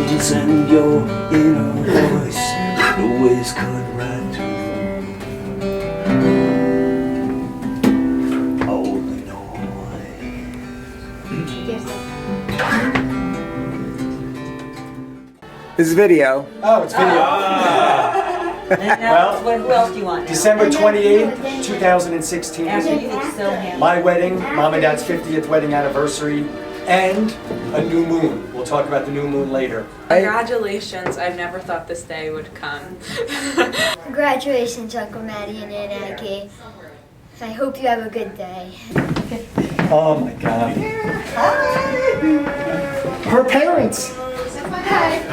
tones and your inner voice always cut right through all the noise. This is video. Oh, it's video. Well, who else do you want? December 28th, 2016. After you can still handle. My wedding, Mom and Dad's 50th wedding anniversary, and a new moon. We'll talk about the new moon later. Congratulations, I've never thought this day would come. Congratulations, Uncle Maddie and Aunt Aggie. I hope you have a good day. Oh my God. Her parents.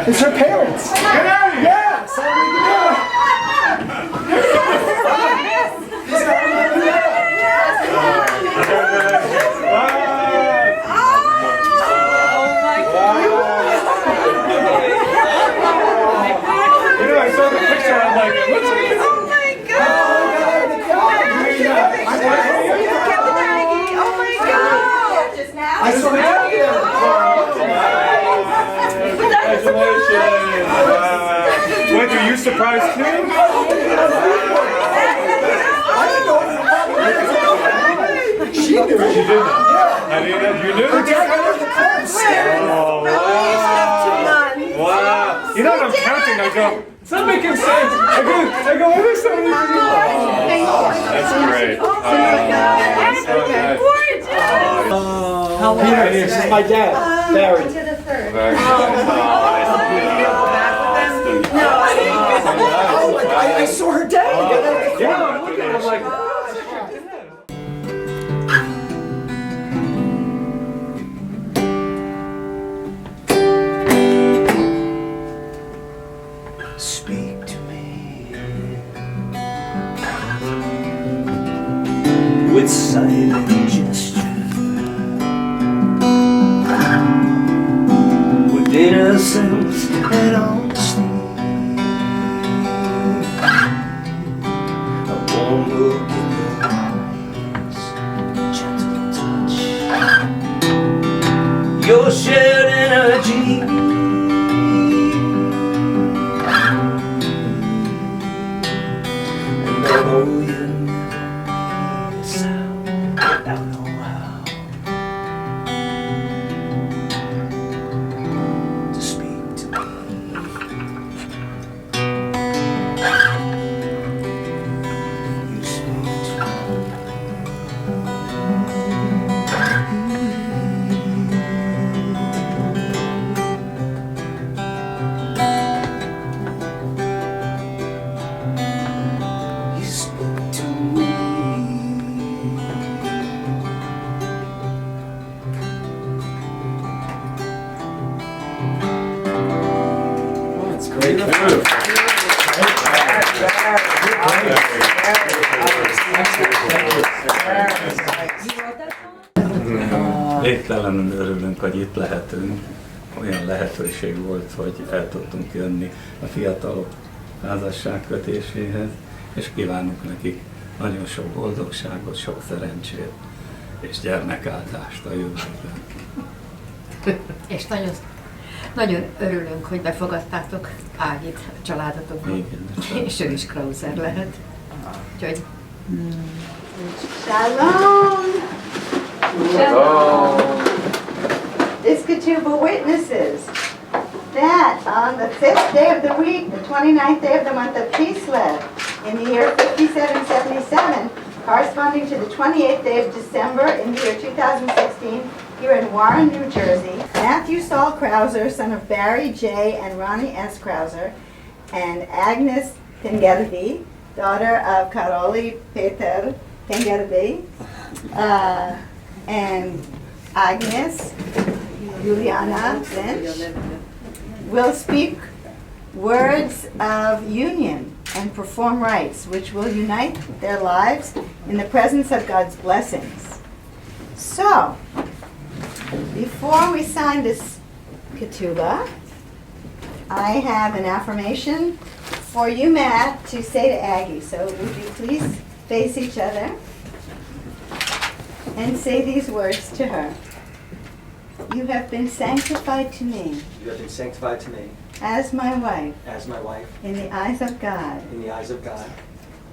It's her parents. Yeah, so we can do it. I saw the picture, I'm like, what's it? Oh my God! Oh my God! I saw the Congratulations! What, are you surprised too? She knew. She did. I mean, you knew? Her dad got her the cards. Oh, wow. Wow. You know what I'm counting? I go, it's not making sense. I go, what is that? That's great. Peter, this is my dad, Barry. Very nice. I saw her dad. Yeah, I'm looking, I'm like, Speak to me with silent gesture, with innocence and honesty. A warm look in your eyes, gentle touch, your shared energy. Oh, you never made a sound, I don't know how to speak to me. You speak to You speak to me. Oh, it's great. Végtelenül örülünk, hogy itt lehetünk. Olyan lehetőség volt, hogy el tudtunk jönni a fiatalok házasságkötéséhez, és kívánunk nekik nagyon sok boldogságot, sok szerencsét és gyermekáltást a jövőben. És nagyon örülünk, hogy befogadtátok Ágit a családotokban. Igen, És ő is Krauser lehet. Úgyhogy... Shalom! Shalom! Iskatuba witnesses that on the 5th day of the week, the 29th day of the month of Kislev, in the year 5777, corresponding to the 28th day of December in the year 2016, here in Warren, New Jersey, Matthew Saul Krauser, son of Barry J. and Ronnie S. Krauser, and Agnes Tengerby, daughter of Karoli Peter Tengerby, and Agnes Juliana Lynch, will speak words of union and perform rites which will unite their lives in the presence of God's blessings. So, before we sign this ketubah, I have an affirmation for you, Matt, to say to Aggie. So would you please face each other and say these words to her. You have been sanctified to me You have been sanctified to me as my wife as my wife in the eyes of God in the eyes of God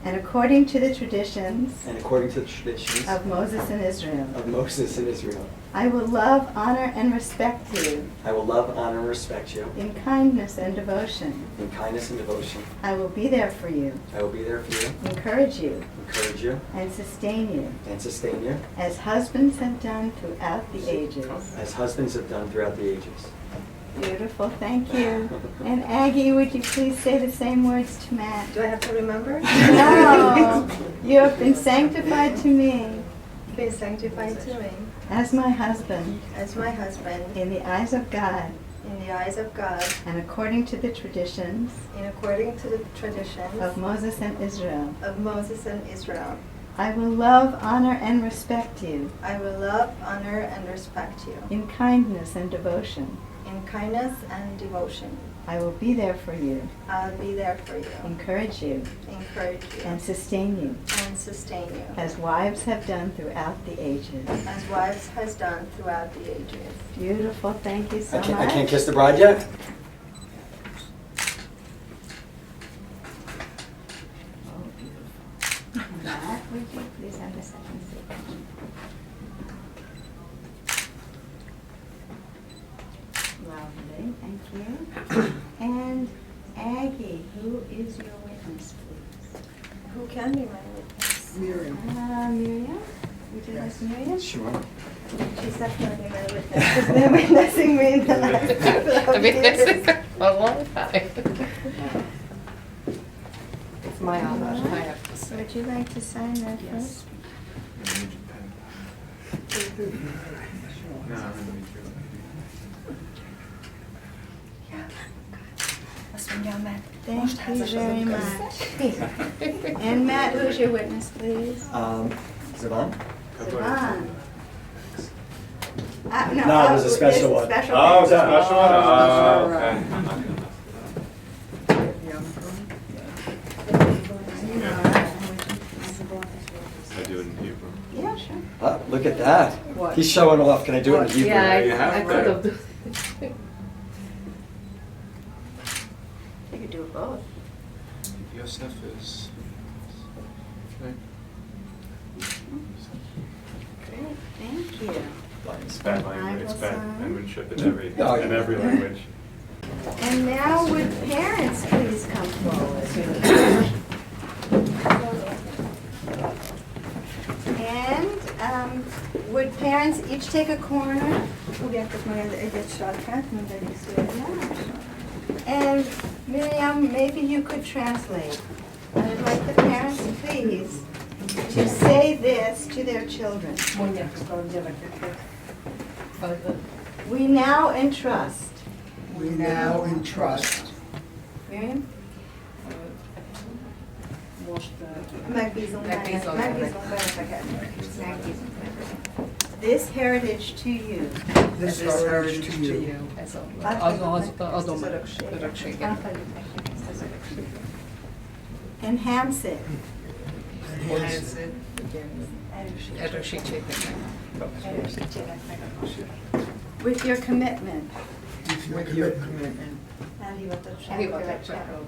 and according to the traditions and according to the traditions of Moses and Israel. of Moses and Israel. I will love, honor, and respect you I will love, honor, and respect you in kindness and devotion. in kindness and devotion. I will be there for you, I will be there for you, encourage you, encourage you, and sustain you, and sustain you, as husbands have done throughout the ages. as husbands have done throughout the ages. Beautiful, thank you. And Aggie, would you please say the same words to Matt? Do I have to remember? No, you have been sanctified to me Been sanctified to me as my husband as my husband in the eyes of God in the eyes of God and according to the traditions and according to the traditions of Moses and Israel. of Moses and Israel. I will love, honor, and respect you I will love, honor, and respect you in kindness and devotion. in kindness and devotion. I will be there for you, I'll be there for you, encourage you, encourage you, and sustain you, and sustain you, as wives have done throughout the ages. as wives has done throughout the ages. Beautiful, thank you so I much. can't kiss the bride yet? Oh, beautiful. Matt, would you please have a second seat? Lovely, thank you. And Aggie, who is your witness, please? Who can be my witness? Miriam. Miriam? Would you like Miriam? Sure. She's definitely my witness. She's been witnessing me in the last couple of years. A long time. It's my honor, I have to say. Would you like to sign that first? Thank you very much. And Matt, who's your witness, please? Zavon? Savon. No, it was a special one. Special Oh, it's a one. special one? Oh, okay. I do it in Hebrew. Yeah, sure. Oh, look at that. He's showing off. Can I do it in Hebrew? Yeah, you have I to. could have done. You could do both. Yosef is. Great, thank you. It's bad language. It's bad penmanship in every Oh, in every language. And now would parents please come forward? And would parents each take a corner? Fogjátok meg egy sarkát, mindegyik szépen. And Miriam, maybe you could translate. I would like the parents, please, to say this to their children. Mondjátok a gyerekeknek. We now entrust. We now entrust Miriam? Most Megbízunk Megbízom benneteket. This heritage to you. this heritage to you. ez az örökséget. Enhance it. Erősítsétek meg. With your commitment. With your commitment Elhivatottsággal.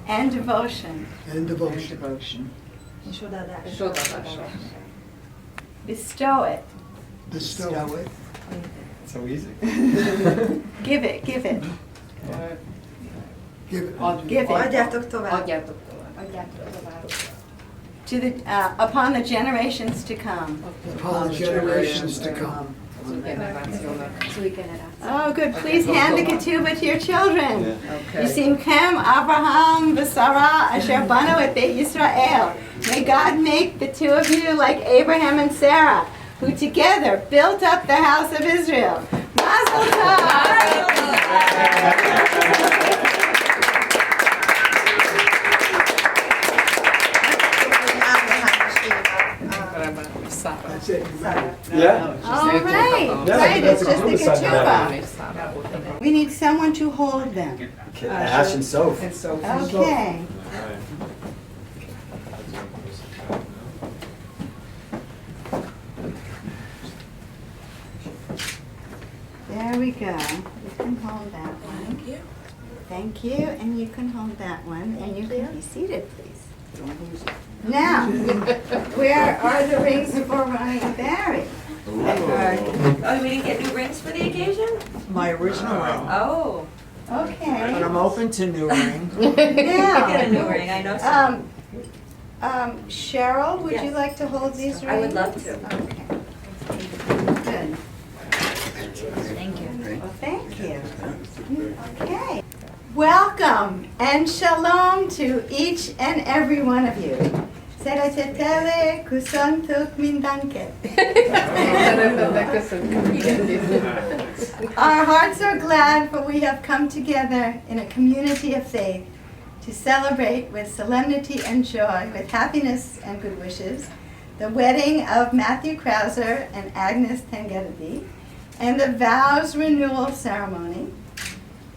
And devotion. and devotion. És odaadással. És odaadással. Bestow it. Bestow it. So easy. Give it, give it. Give it. Give it. Adjátok tovább. Adjátok tovább. To the, upon the generations to come. Upon the generations to come. Az új generációnak. Oh, good. Please hand the ketubah to your children. Yeah. Yisimchem Abraham v'Sarah asher banu et Beit Yisrael. May God make the two of you like Abraham and Sarah, who together built up the house of Israel. Mazel tov! That's it. Yeah? All right, Yeah, right, that's it's a just the good sign. ketubah. We need someone to hold them. Okay, Ash and Soph. Okay. Alright. There we go. You can hold that one. Thank you. Thank you, and you can hold that one, and you can be seated, please. Now, where are the rings for Ronnie and Barry? Oh, we didn't get new rings for the occasion? My original ring. Oh. But Okay. I'm open to new ring. I get a Now, new ring, I know some. Cheryl, would you Yes. like to hold these rings? I would love to. Okay. Good. Thank you. Well, thank you. Okay. Welcome and shalom to each and every one of you. Seratetele kusantuk mindanke. Our hearts are glad, for we have come together in a community of faith to celebrate with solemnity and joy, with happiness and good wishes, the wedding of Matthew Krauser and Agnes Tengerdi, and the vows renewal ceremony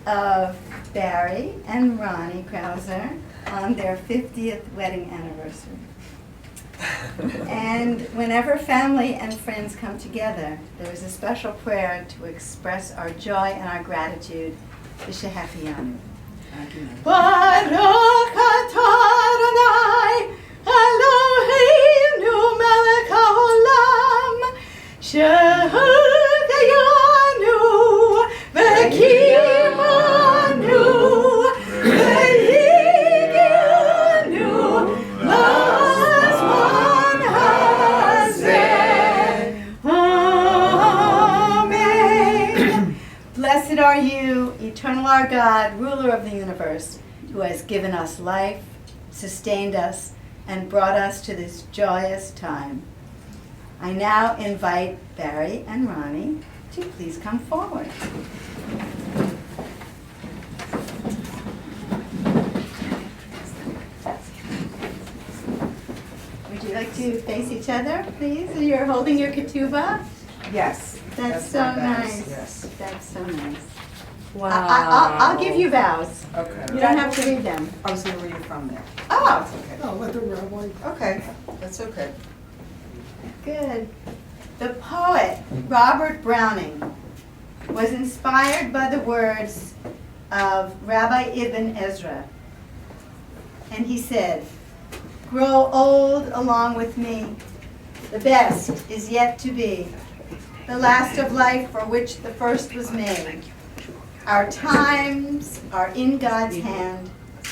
of Barry and Ronnie Krauser on their 50th wedding anniversary. And whenever family and friends come together, there is a special prayer to express our joy and our gratitude to Shehachianu. Baruch atah Adonai Eloheinu melech haolam shehecheyanu v'kimanu v'yigianu l'zman hazeh. Amen. Blessed are you, eternal our God, ruler of the universe, who has given us life, sustained us, and brought us to this joyous time. I now invite Barry and Ronnie to please come forward. Would you like to face each other, please? You're holding your ketubah? Yes. That's so my vows, nice. Yes. That's so nice. Wow. I'll give you vows. Okay. You don't have to read them. I was gonna read it from there. Oh, Okay. Oh, let the rabbi. Okay, that's okay. good. The poet Robert Browning was inspired by the words of Rabbi Ibn Ezra. And he said, "Grow old along with me. The best is yet to be. The last of life for which the first was made. Our times are in God's hand,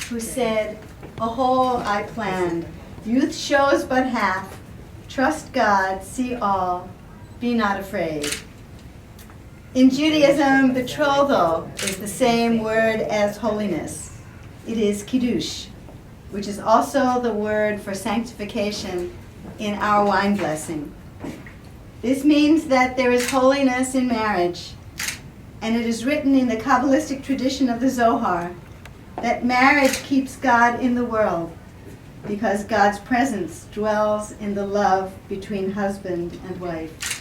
who said, a whole I planned. Youth shows but half. Trust God, see all. Be not afraid." In Judaism, betrothal is the same word as holiness. It is kiddush, which is also the word for sanctification in our wine blessing. This means that there is holiness in marriage, and it is written in the Kabbalistic tradition of the Zohar that marriage keeps God in the world because God's presence dwells in the love between husband and wife.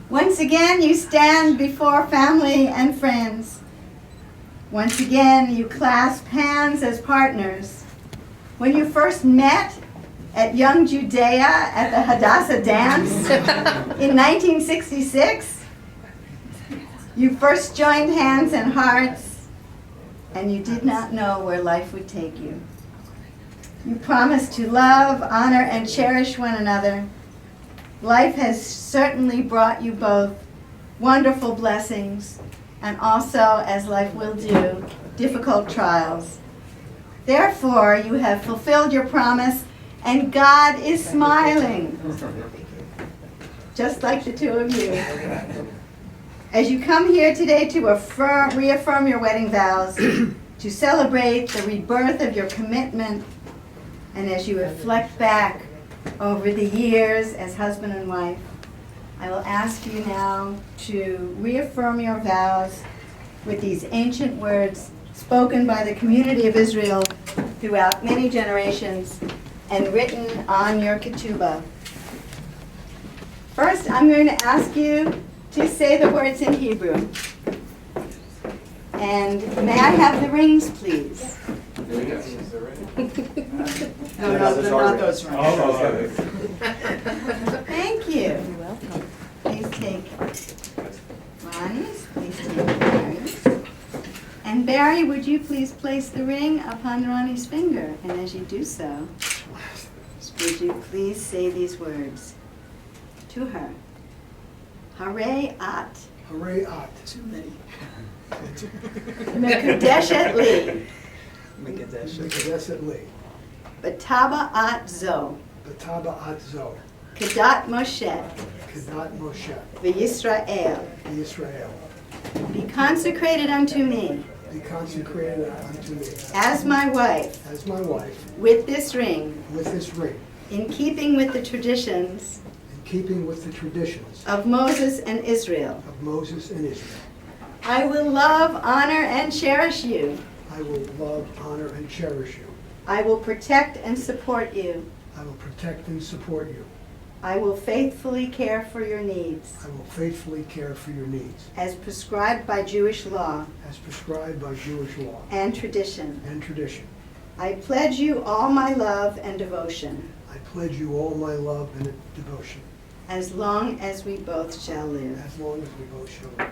Once again, you stand before family and friends. Once again, you clasp hands as partners. When you first met at Young Judea at the Hadassah dance in 1966, you first joined hands and hearts, and you did not know where life would take you. You promised to love, honor, and cherish one another. Life has certainly brought you both wonderful blessings and also, as life will do, difficult trials. Therefore, you have fulfilled your promise, and God is smiling, just like the two of you. As you come here today to reaffirm your wedding vows, to celebrate the rebirth of your commitment, and as you reflect back over the years as husband and wife, I will ask you now to reaffirm your vows with these ancient words spoken by the community of Israel throughout many generations and written on your ketubah. First, I'm going to ask you to say the words in Hebrew. And may I have the rings, please? No, they're not those rings. Thank you. You're welcome. Please take my Ronnie's, please take Barry's. And Barry, would you please place the ring upon Ronnie's finger? And as you do so, would you please say these words to her? Hare at. Hooray at. Too many. Mekudeshet li. Mekadeset li. Bataba at zo. Bataba at zo. Kedat Moshe. Kedat Moshe. V'Yisrael. Israel. Be consecrated unto me Be consecrated unto me as my wife as my wife with this ring, with this ring, in keeping with the traditions in keeping with the traditions of Moses and Israel. of Moses and Israel. I will love, honor, and cherish you. I will love, honor, and cherish you. I will protect and support you. I will protect and support you. I will faithfully care for your needs I will faithfully care for your needs as prescribed by Jewish law as prescribed by Jewish law and tradition. and tradition. I pledge you all my love and devotion I pledge you all my love and devotion as long as we both shall live. as long as we both shall live.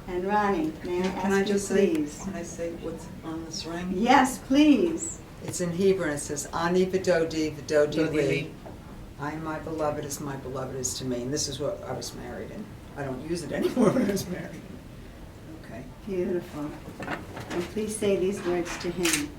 And Ronnie, may I Can I ask you just say, please? can I say what's on this ring? Yes, please. It's in Hebrew and it says, Ani v'dodi v'dodi li. I am my beloved as my beloved is to me. And this is what I was married in. I don't use it anymore, but I was married in. Okay. Beautiful. And please say these words to him.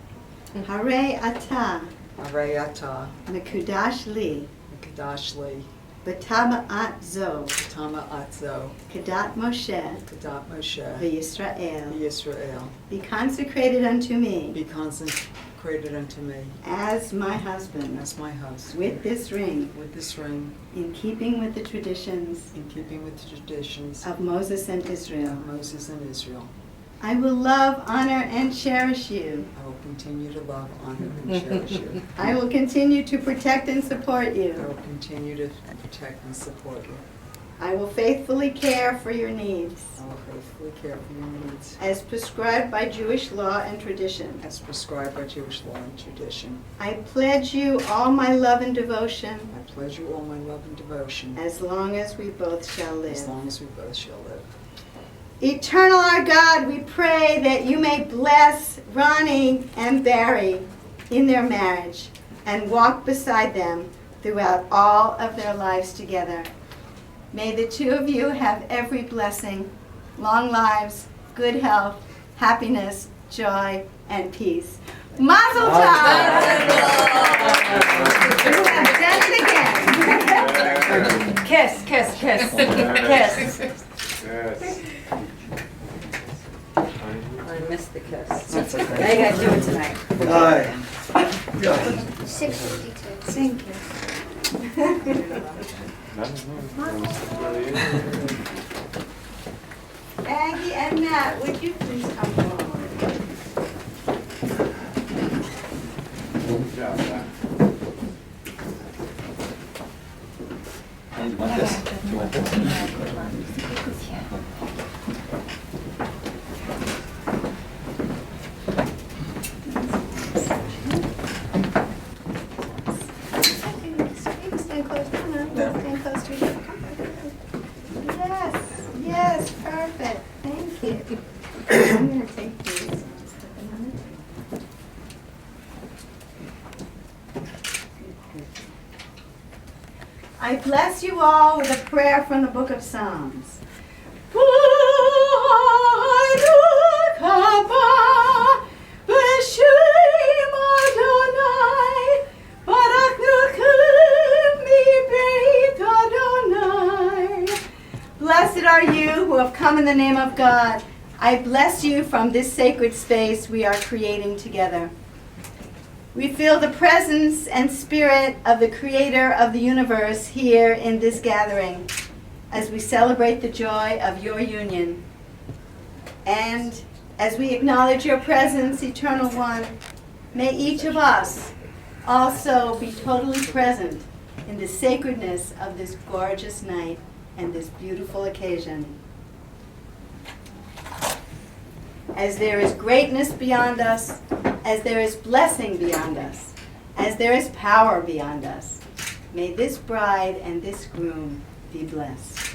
Hare ata Arayata, mekudash li Kadash li, b'taba at zo Tama atzo, kedat Moshe Kadat Moshe, v'Yisrael. Yisrael. Be consecrated unto me Be consecrated unto me as my husband as my husband. with this ring, With this ring, in keeping with the traditions in keeping with the traditions of Moses and Israel. of Moses and Israel. I will love, honor, and cherish you. I will continue to love, honor, and cherish you. I will continue to protect and support I you. will continue to protect and support you. I will faithfully care for your needs I will faithfully care for your needs as prescribed by Jewish law and tradition. as prescribed by Jewish law and tradition. I pledge you all my love and devotion I pledge you all my love and devotion as long as we both shall as live. long as we both shall live. Eternal our God, we pray that you may bless Ronnie and Barry in their marriage and walk beside them throughout all of their lives together. May the two of you have every blessing, long lives, good health, happiness, joy, and peace. Mazel tov! You have done it again. Kiss, kiss, kiss, kiss. Yes. I missed the kiss. That's okay. Now you gotta do it tonight. Aye. 6:52. Thank you. Aggie and Matt, would you please come forward? And you want this? Do you want this? Stand close, come on, stand close to each other. Yes, yes, perfect, thank you. I'm gonna take these. Put them on it. I bless you all with a prayer from the book of Psalms. Blessed are you who have come in the name of God. I bless you from this sacred space we are creating together. We feel the presence and spirit of the Creator of the universe here in this gathering as we celebrate the joy of your union. And as we acknowledge your presence, Eternal One, may each of us also be totally present in the sacredness of this gorgeous night and this beautiful occasion. As there is greatness beyond us, as there is blessing beyond us, as there is power beyond us, may this bride and this groom be blessed.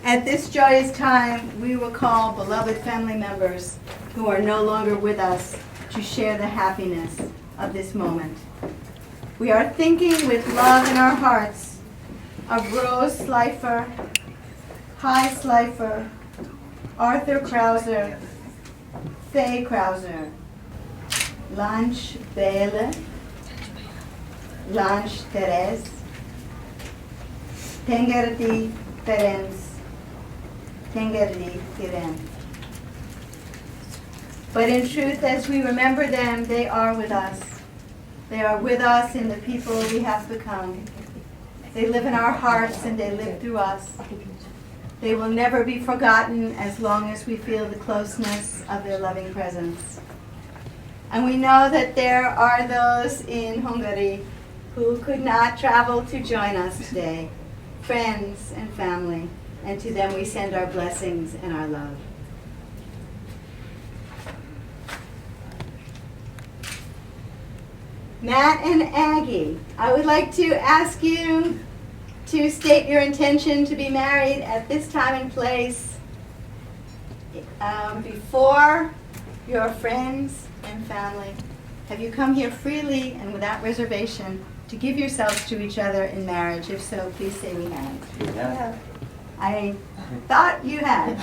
At this joyous time, we will call beloved family members who are no longer with us to share the happiness of this moment. We are thinking with love in our hearts of Rose Slifer, Kai Slifer, Arthur Krauser, Faye Krauser, Lange Bele, Lange Therese, Tengerdi Ferenc, Tengerdi Firen. But in truth, as we remember them, they are with us. They are with us in the people we have become. They live in our hearts and they live through us. They will never be forgotten as long as we feel the closeness of their loving presence. And we know that there are those in Hungary who could not travel to join us today, friends and family, and to them we send our blessings and our love. Matt and Aggie, I would like to ask you to state your intention to be married at this time and place before your friends and family. Have you come here freely and without reservation to give yourselves to each other in marriage? If so, please say we have. Yeah. I thought you had.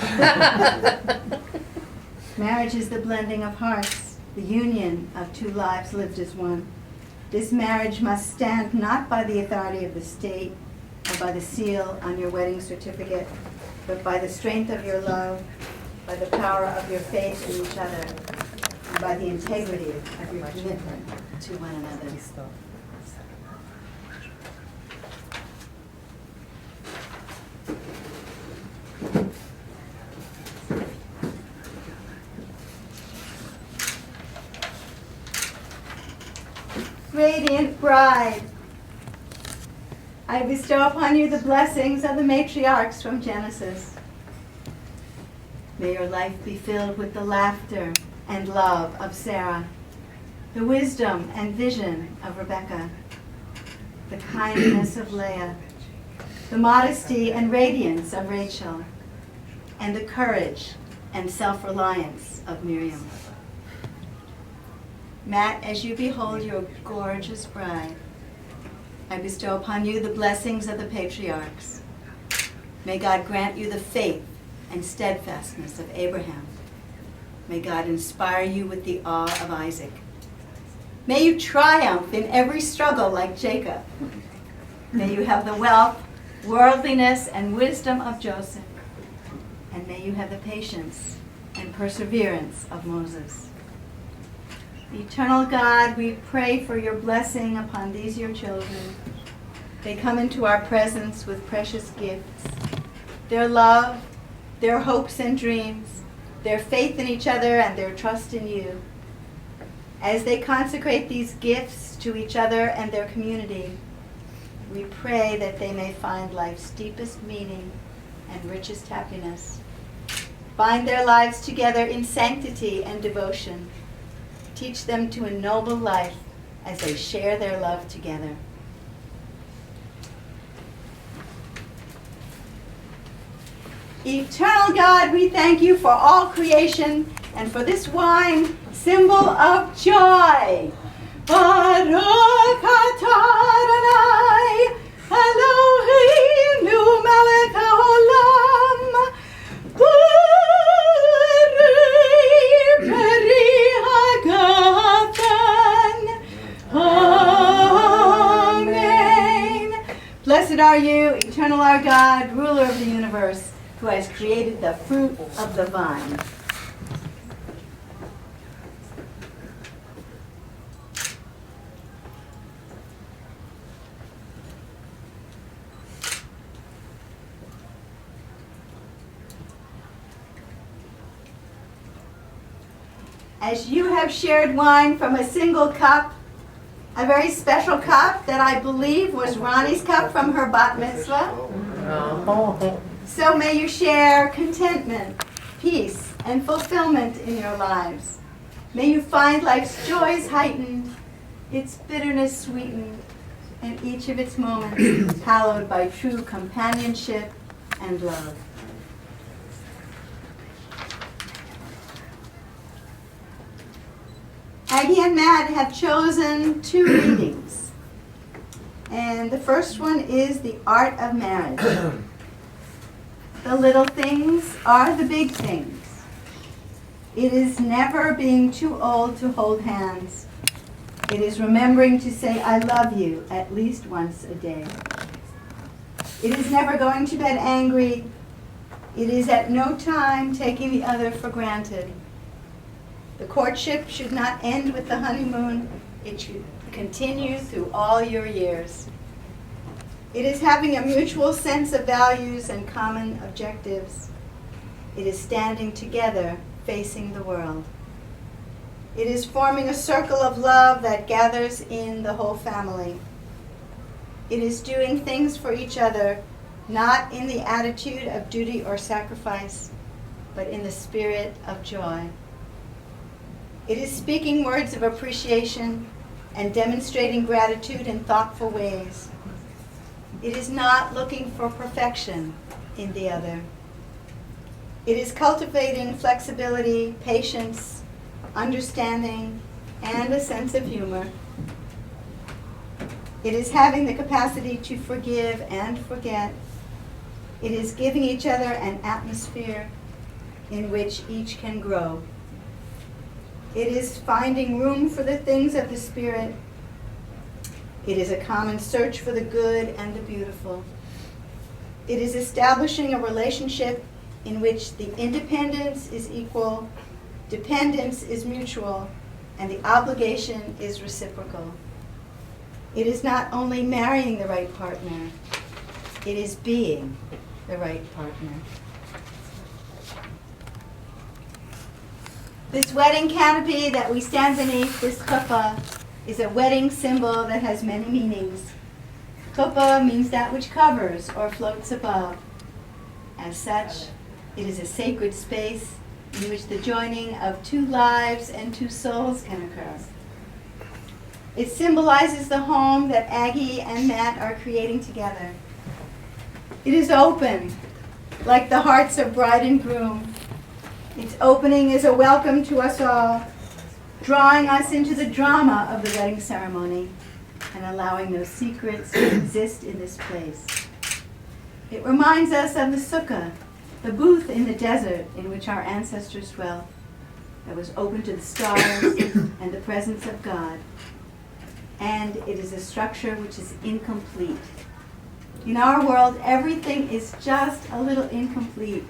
Marriage is the blending of hearts, the union of two lives lived as one. This marriage must stand not by the authority of the state or by the seal on your wedding certificate, but by the strength of your love, by the power of your faith in each other, and by the integrity of your commitment to one another. Radiant bride, I bestow upon you the blessings of the matriarchs from Genesis. May your life be filled with the laughter and love of Sarah, the wisdom and vision of Rebecca, the kindness of Leah, the modesty and radiance of Rachel, and the courage and self-reliance of Miriam. Matt, as you behold your gorgeous bride, I bestow upon you the blessings of the patriarchs. May God grant you the faith and steadfastness of Abraham. May God inspire you with the awe of Isaac. May you triumph in every struggle like Jacob. May you have the wealth, worldliness, and wisdom of Joseph. And may you have the patience and perseverance of Moses. Eternal God, we pray for your blessing upon these your children. They come into our presence with precious gifts. Their love, their hopes and dreams, their faith in each other, and their trust in you. As they consecrate these gifts to each other and their community, we pray that they may find life's deepest meaning and richest happiness. Bind their lives together in sanctity and devotion. Teach them to ennoble life as they share their love together. Eternal God, we thank you for all creation and for this wine, symbol of joy. Baruch atah Adonai, Eloheinu melech haolam, Borei peri hagafen. Amen. Blessed are you, eternal our God, ruler of the universe. who has created the fruit of the vine. As you have shared wine from a single cup, a very special cup that I believe was Ronnie's cup from her bat mitzvah. So may you share contentment, peace, and fulfillment in your lives. May you find life's joys heightened, its bitterness sweetened, and each of its moments hallowed by true companionship and love. Aggie and Matt have chosen 2 readings. And the first one is The Art of Marriage. The little things are the big things. It is never being too old to hold hands. It is remembering to say I love you at least once a day. It is never going to bed angry. It is at no time taking the other for granted. The courtship should not end with the honeymoon. It should continue through all your years. It is having a mutual sense of values and common objectives. It is standing together, facing the world. It is forming a circle of love that gathers in the whole family. It is doing things for each other, not in the attitude of duty or sacrifice, but in the spirit of joy. It is speaking words of appreciation and demonstrating gratitude in thoughtful ways. It is not looking for perfection in the other. It is cultivating flexibility, patience, understanding, and a sense of humor. It is having the capacity to forgive and forget. It is giving each other an atmosphere in which each can grow. It is finding room for the things of the Spirit. It is a common search for the good and the beautiful. It is establishing a relationship in which the independence is equal, dependence is mutual, and the obligation is reciprocal. It is not only marrying the right partner, it is being the right partner. This wedding canopy that we stand beneath, this chuppah, is a wedding symbol that has many meanings. Chuppah means that which covers or floats above. As such, it is a sacred space in which the joining of 2 lives and 2 souls can occur. It symbolizes the home that Aggie and Matt are creating together. It is open, like the hearts of bride and groom. Its opening is a welcome to us all, drawing us into the drama of the wedding ceremony and allowing no secrets to exist in this place. It reminds us of the sukkah, the booth in the desert in which our ancestors dwelt, that was open to the stars and the presence of God. And it is a structure which is incomplete. In our world, everything is just a little incomplete.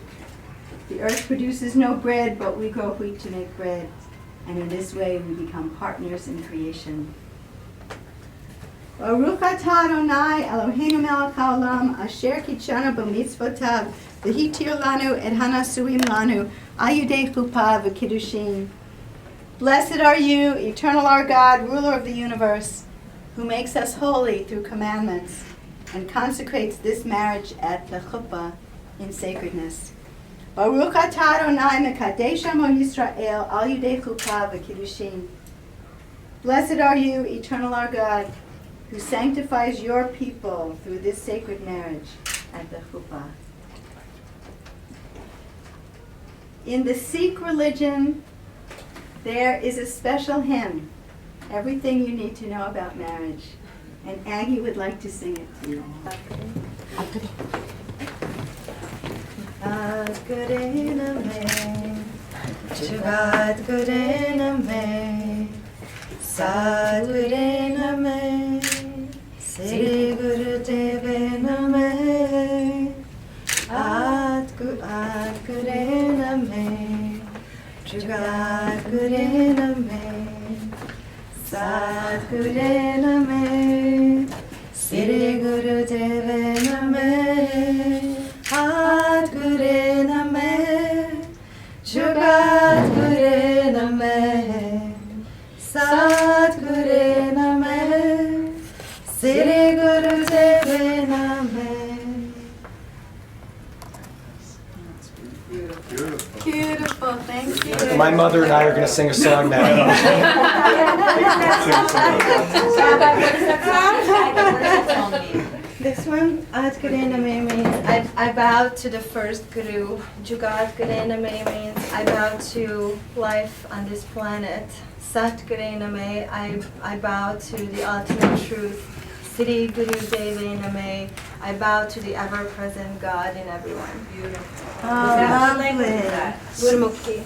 The earth produces no bread, but we grow wheat to make bread. And in this way, we become partners in creation. Baruch atah Adonai Eloheinu melech haolam asher kitshanu b'mitzvotav v'hitir lanu et hanasuim lanu al yedei chuppah v'kiddushin. Blessed are you, eternal our God, ruler of the universe, who makes us holy through commandments and consecrates this marriage at the chuppah in sacredness. Baruch atah Adonai mekadesh amo Yisrael al yedei chuppah v'kiddushin. Blessed are you, eternal our God, who sanctifies your people through this sacred marriage at the chuppah. In the Sikh religion, there is a special hymn, everything you need to know about marriage. And Aggie would like to sing it to you. Shivat Guruname, Sad Guruname, Sri Guru Devaname, Jugat Gure Name, Sat Gure Name, Sri Guru Deve Name, Hat Gure Name, Jugat Gure Name, Sat Gure Name, Sri Guru Deve Name. Beautiful, thank you. My mother and I are going to sing a song now. This one, At Gure Name means I bow to the first Guru. Jugat Gure Name means I bow to life on this planet. Sat Gure Name, I bow to the ultimate truth. Sri Guru Deve Name, I bow to the ever-present God in everyone. Beautiful. Lovely. that? Gurmukhi.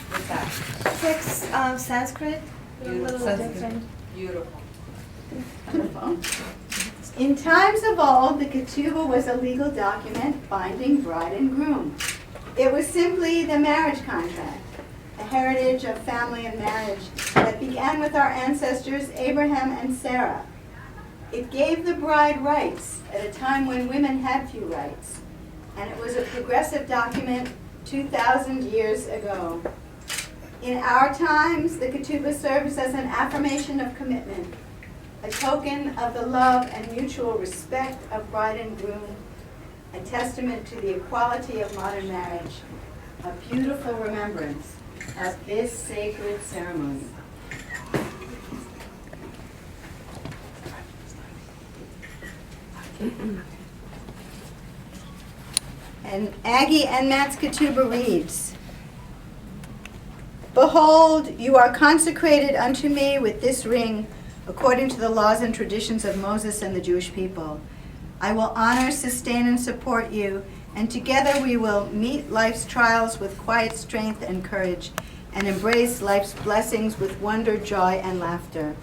What's that? Six Sanskrit. A little Beautiful. different. Beautiful. Wonderful. In times of old, the ketubah was a legal document binding bride and groom. It was simply the marriage contract, a heritage of family and marriage that began with our ancestors Abraham and Sarah. It gave the bride rights at a time when women had few rights, and it was a progressive document 2,000 years ago. In our times, the ketubah serves as an affirmation of commitment, a token of the love and mutual respect of bride and groom, a testament to the equality of modern marriage, a beautiful remembrance of this sacred ceremony. And Aggie and Matt's ketubah reads, "Behold, you are consecrated unto me with this ring, according to the laws and traditions of Moses and the Jewish people. I will honor, sustain, and support you, and together we will meet life's trials with quiet strength and courage, and embrace life's blessings with wonder, joy, and laughter.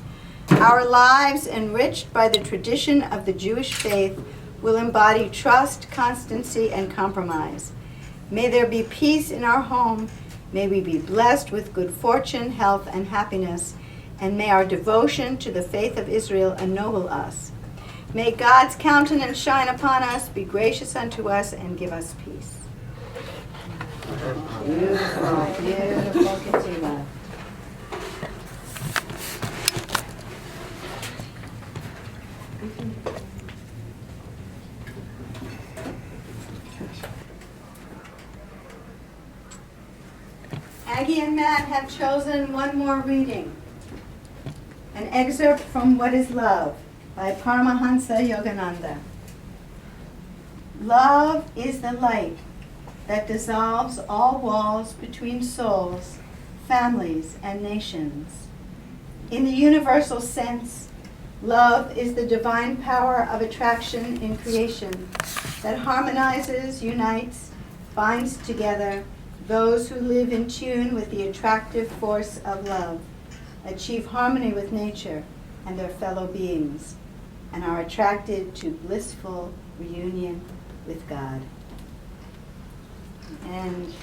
Our lives, enriched by the tradition of the Jewish faith, will embody trust, constancy, and compromise. May there be peace in our home. May we be blessed with good fortune, health, and happiness. And may our devotion to the faith of Israel ennoble us. May God's countenance shine upon us, be gracious unto us, and give us peace." Beautiful, beautiful ketubah. Aggie and Matt have chosen one more reading. An excerpt from What is Love by Paramahansa Yogananda. Love is the light that dissolves all walls between souls, families, and nations. In the universal sense, love is the divine power of attraction in creation that harmonizes, unites, binds together those who live in tune with the attractive force of love, achieve harmony with nature and their fellow beings, and are attracted to blissful reunion with God. And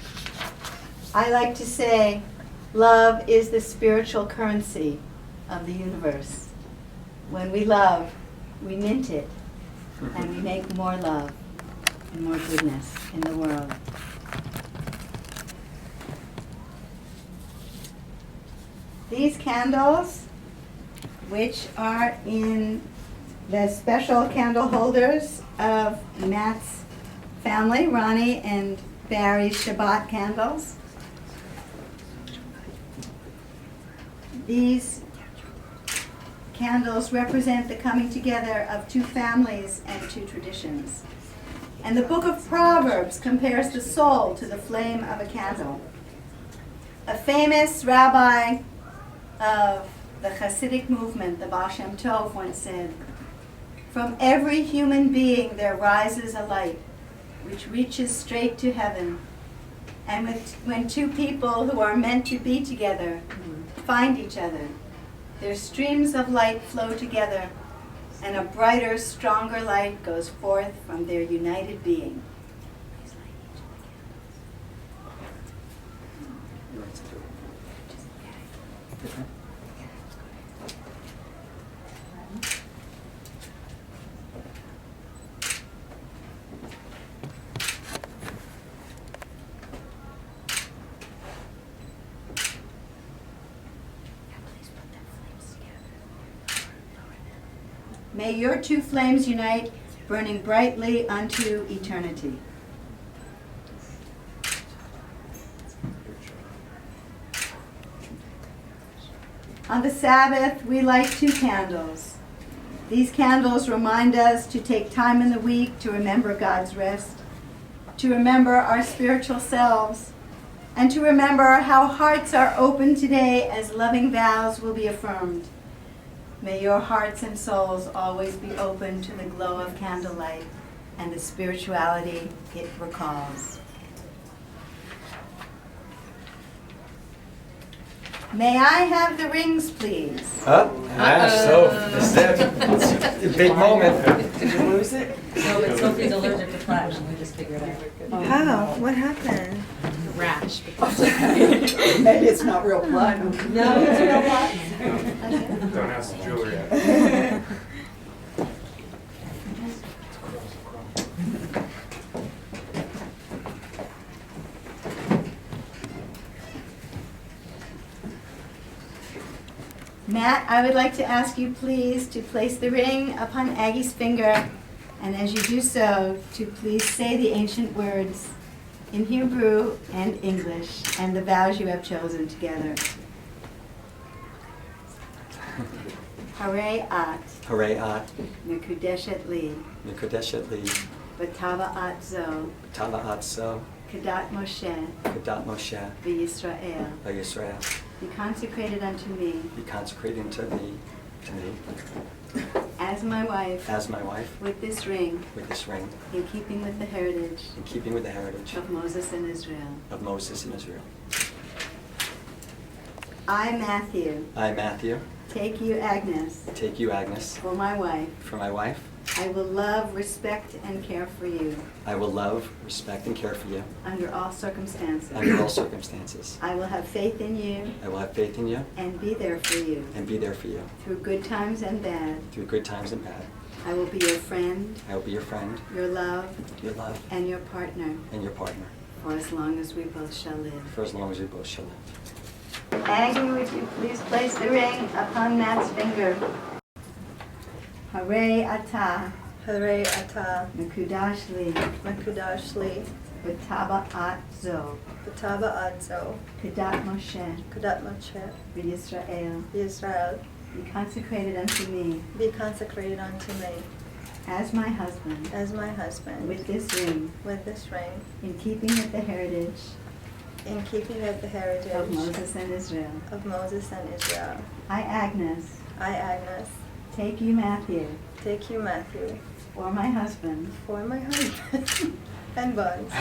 I like to say, love is the spiritual currency of the universe. When we love, we mint it, and we make more love and more goodness in the world. These candles, which are in the special candle holders of Matt's family, Ronnie and Barry's Shabbat candles. These candles represent the coming together of two families and two traditions. And the book of Proverbs compares the soul to the flame of a candle. A famous rabbi of the Hasidic movement, the Baal Shem Tov, once said, "From every human being there rises a light which reaches straight to heaven. And when two people who are meant to be together find each other, their streams of light flow together, and a brighter, stronger light goes forth from their united being." May your two flames unite, burning brightly unto eternity. On the Sabbath, we light 2 candles. These candles remind us to take time in the week to remember God's rest, to remember our spiritual selves, and to remember how hearts are open today as loving vows will be affirmed. May your hearts and souls always be open to the glow of candlelight and the spirituality it recalls. May I have the rings, please? So this is it. It's a big moment. Did you lose it? No, but Sophie's allergic to flash, and we just figured out. How? What happened? Rash. Maybe it's not real blood. No, it's real blood. Don't ask Julia. Matt, I would like to ask you please to place the ring upon Aggie's finger, and as you do so, to please say the ancient words in Hebrew and English and the vows you have chosen together. Harei at, Hooray at Mekudeshet li, Mikudeshet li, Batava at zo, Tava at so, Kedat Moshe, Kedat Moshe, v'Yisrael. Yisrael. Be consecrated unto me Be consecrated to me as my wife as my wife with this ring, with this ring, in keeping with the heritage in keeping with the heritage of Moses and Israel. of Moses and Israel. I, Matthew, I, Matthew, take you, Agnes, take you, Agnes, for my wife. for my wife. I will love, respect, and care for you I will love, respect, and care for you under all circumstances. under all circumstances. I will have faith in you I will have faith in you and be there for you and be there for you through good times and bad. through good times and bad. I will be your friend, I will be your friend, your love, your love, and your partner and your partner for as long as we both shall live. for as long as we both shall live. Aggie, would you please place the ring upon Matt's finger? Harei atah, Harei ata, mekudash li, Mekudash li, v'taba at zo, Batava adzo, kedat Moshe, Kedat Moshe, v'Yisrael. Yisrael. Be consecrated unto me Be consecrated unto me as my husband as my husband with this ring, with this ring, in keeping with the heritage in keeping with the heritage of Moses and Israel. of Moses and Israel. I, Agnes, I, Agnes, take you, Matthew, take you, Matthew, for my husband. for my husband and buns.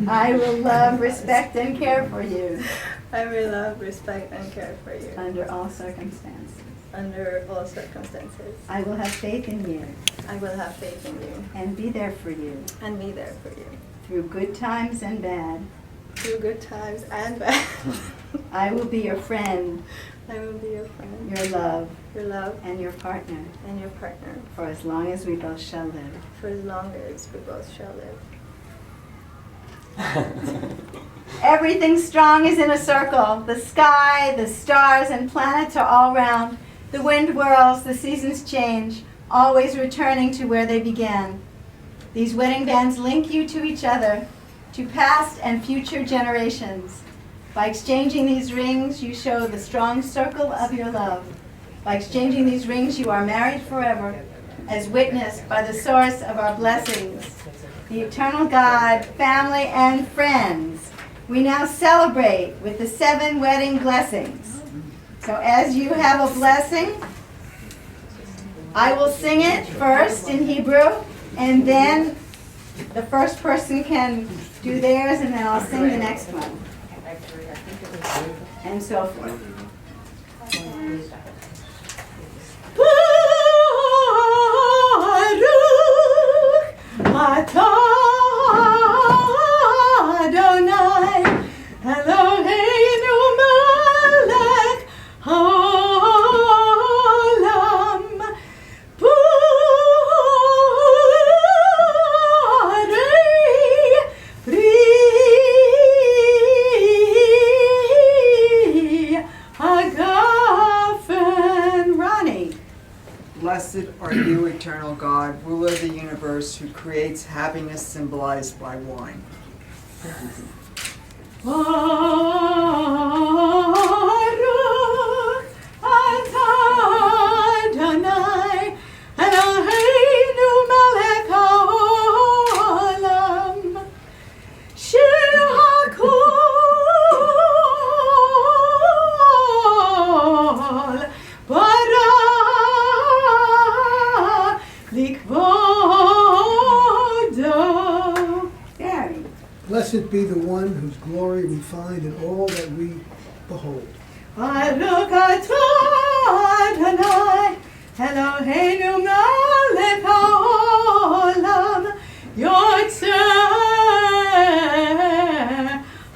I will love, respect, and care for you I will love, respect, and care for you under all circumstances. under all circumstances. I will have faith in you I will have faith in you and be there for you and be there for you through good times and bad. through good times and bad. I will be your friend, I will be your friend, your love, your love, and your partner and your partner for as long as we both shall live. for as long as we both shall live. Everything strong is in a circle. The sky, the stars, and planets are all round. The wind whirls, the seasons change, always returning to where they began. These wedding bands link you to each other, to past and future generations. By exchanging these rings, you show the strong circle of your love. By exchanging these rings, you are married forever, as witnessed by the source of our blessings, the eternal God, family, and friends. We now celebrate with the 7 wedding blessings. So as you have a blessing, I will sing it first in Hebrew, and then the first person can do theirs, and then I'll sing the next one, and so forth. Baruch atah Adonai Eloheinu melech universe who creates happiness symbolized by wine. Baruch atah Adonai Eloheinu melech haolam shir hakol bara likvodo. Daddy. Blessed be the one whose glory we find in all that we behold. Baruch atah Adonai Eloheinu melech haolam yotzei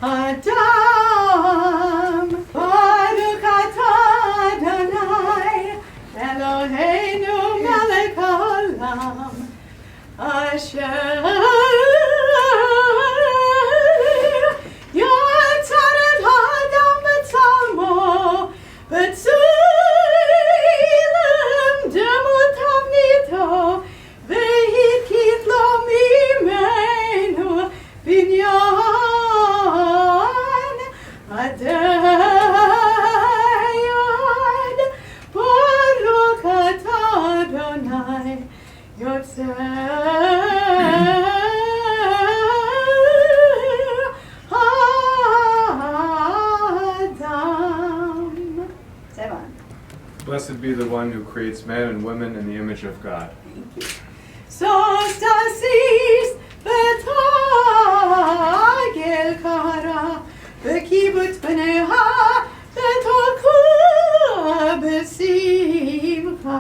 Adam. Baruch atah Adonai Eloheinu melech haolam asher yotzei Adam b'tzalmo b'tzilim demut tavnito v'hitkin lo mimenu binyan adayad baruch atah Adonai Adam. Seven. Blessed be the one who creates men and women in the image of God. Sostasis betagel kara bekibut bneha betokua besimcha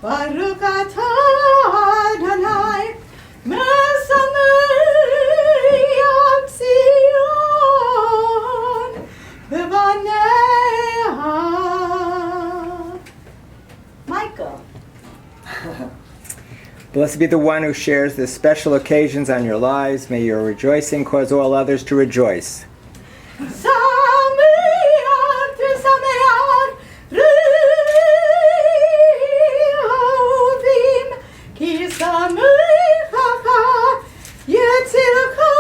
Baruch atah Adonai mesameach Zion bebaneha. Michael. Blessed be the one who shares the special occasions on your lives. May your rejoicing cause all others to rejoice. Sameach t'sameach re'uvim ki samechacha yetzilcha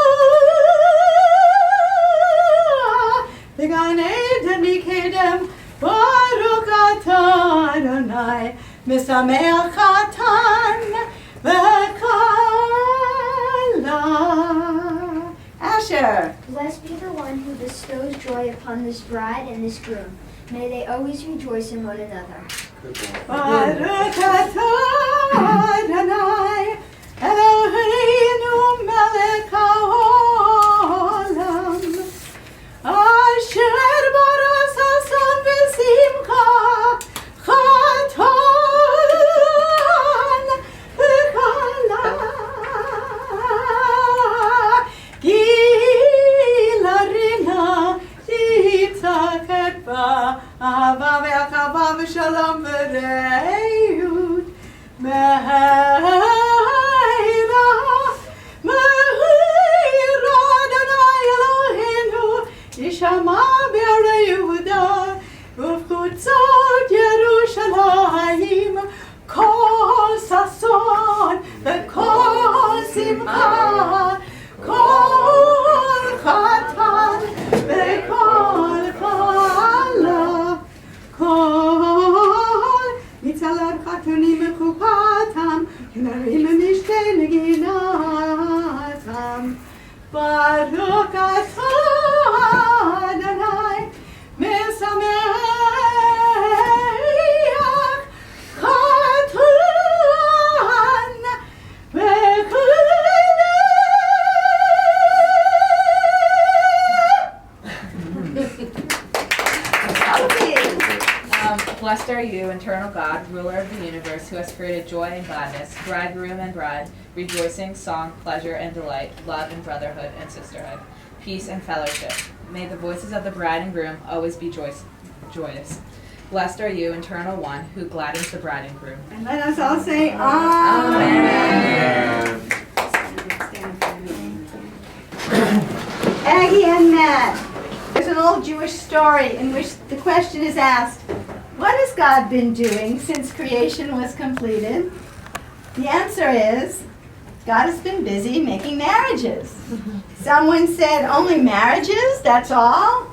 v'gan eden mikedem baruch atah Adonai misameach chatan v'kala. Asher. Blessed be the one who bestows joy upon this bride and this groom. May they always rejoice in one another. Baruch atah Adonai Eloheinu melech haolam asher baras hasan v'simcha chatan v'kala gila rina yitzak et ba'ava ve'achava v'shalom v'reut me'ira Adonai Eloheinu yishama b'arei Yehuda ufchutzot Yerushalayim kol sason v'kol simcha kol chatan v'kol chala kol mitzalad chatonim mechupatam k'narim mishte neginatam Baruch atah Adonai mesameach chatan Blessed are you, eternal God, ruler of the universe, who has created joy and gladness, bridegroom and bride, rejoicing, song, pleasure and delight, love and brotherhood and sisterhood, peace and fellowship. May the voices of the bride and groom always be joyous. Blessed are you, eternal one, who gladdens the bride and groom. And let us all say Amen. Aggie and Matt. There's an old Jewish story in which the question is asked, what has God been doing since creation was completed? The answer is, God has been busy making marriages. Someone said, only marriages, that's all?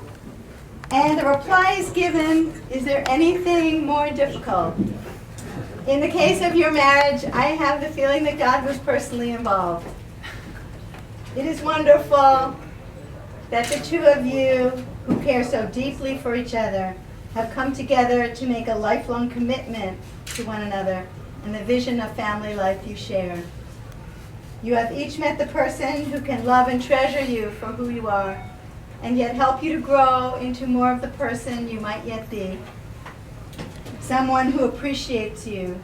And the reply is given, is there anything more difficult? In the case of your marriage, I have the feeling that God was personally involved. It is wonderful that the two of you who care so deeply for each other have come together to make a lifelong commitment to one another and the vision of family life you share. You have each met the person who can love and treasure you for who you are, and yet help you to grow into more of the person you might yet be. Someone who appreciates you,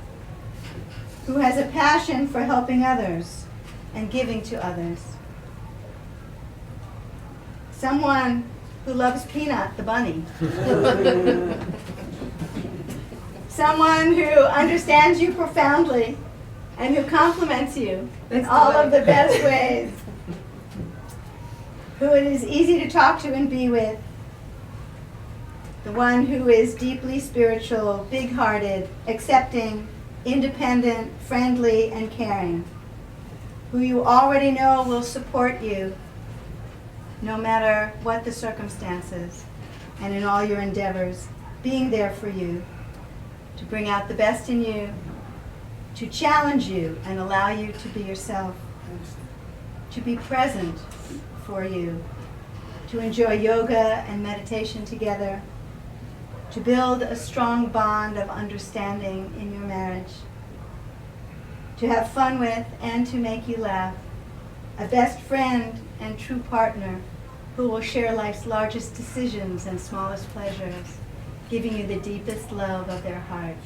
who has a passion for helping others and giving to others. Someone who loves Peanut, the bunny. Someone who understands you profoundly and who compliments you in all of the best ways. Who it is easy to talk to and be with. The one who is deeply spiritual, big-hearted, accepting, independent, friendly, and caring. Who you already know will support you no matter what the circumstances and in all your endeavors, being there for you, to bring out the best in you, to challenge you and allow you to be yourself, to be present for you, to enjoy yoga and meditation together, to build a strong bond of understanding in your marriage, to have fun with and to make you laugh, a best friend and true partner who will share life's largest decisions and smallest pleasures, giving you the deepest love of their heart.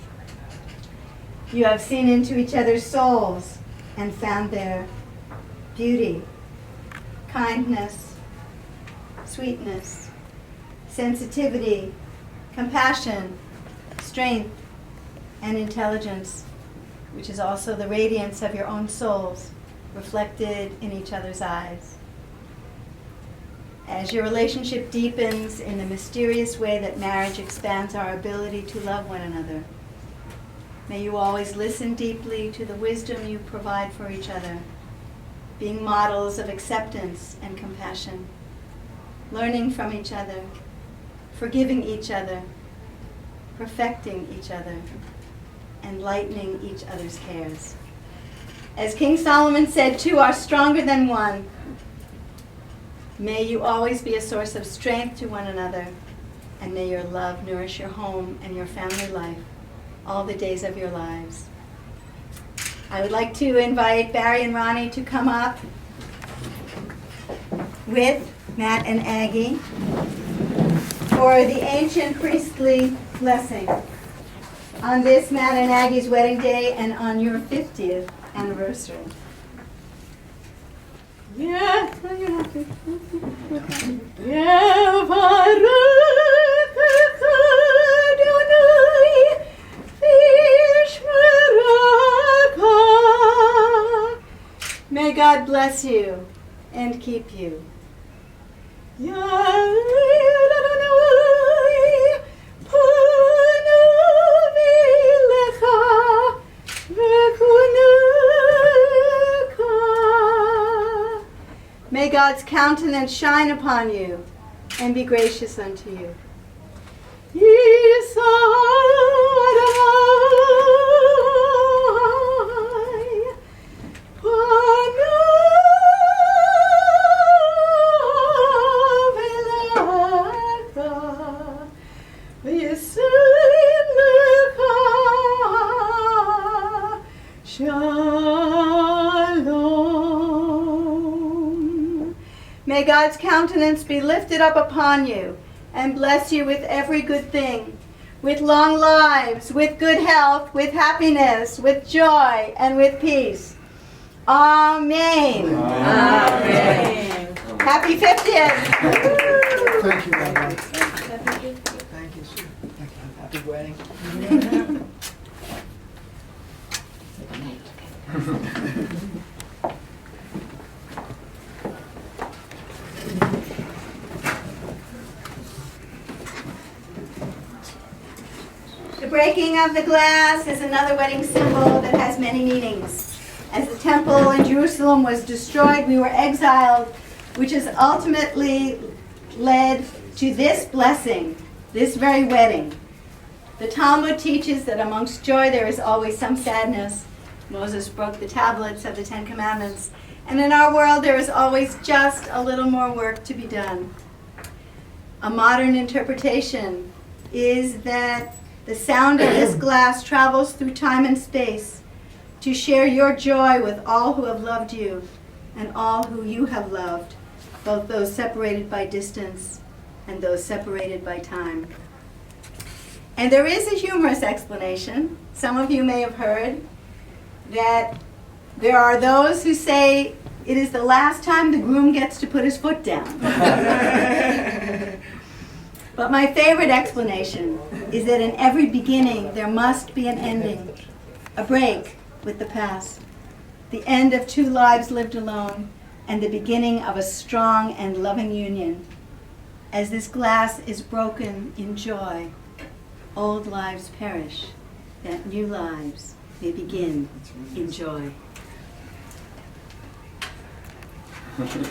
You have seen into each other's souls and found there beauty, kindness, sweetness, sensitivity, compassion, strength, and intelligence, which is also the radiance of your own souls reflected in each other's eyes. As your relationship deepens in the mysterious way that marriage expands our ability to love one another, may you always listen deeply to the wisdom you provide for each other, being models of acceptance and compassion, learning from each other, forgiving each other, perfecting each other, and lightening each other's cares. As King Solomon said, two are stronger than one. May you always be a source of strength to one another, and may your love nourish your home and your family life all the days of your lives. I would like to invite Barry and Ronnie to come up with Matt and Aggie for the ancient priestly blessing on this Matt and Aggie's wedding day and on your 50th anniversary. Yeah, you have to. Yeah, may God bless you and keep you. May God's countenance shine upon you and be gracious unto you. May God's countenance be lifted up upon you and bless you with every good thing, with long lives, with good health, with happiness, with joy, and with peace. Amen. Amen. Happy 50th. Thank you, Barbara. Thank you, sir. Happy wedding. The breaking of the glass is another wedding symbol that has many meanings. As the temple in Jerusalem was destroyed, we were exiled, which has ultimately led to this blessing, this very wedding. The Talmud teaches that amongst joy there is always some sadness. Moses broke the tablets of the Ten Commandments, and in our world there is always just a little more work to be done. A modern interpretation is that the sound of this glass travels through time and space to share your joy with all who have loved you and all who you have loved, both those separated by distance and those separated by time. And there is a humorous explanation. Some of you may have heard that there are those who say it is the last time the groom gets to put his foot down. But my favorite explanation is that in every beginning there must be an ending, a break with the past, the end of two lives lived alone, and the beginning of a strong and loving union. As this glass is broken in joy, old lives perish, that new lives may begin in joy. Thank you.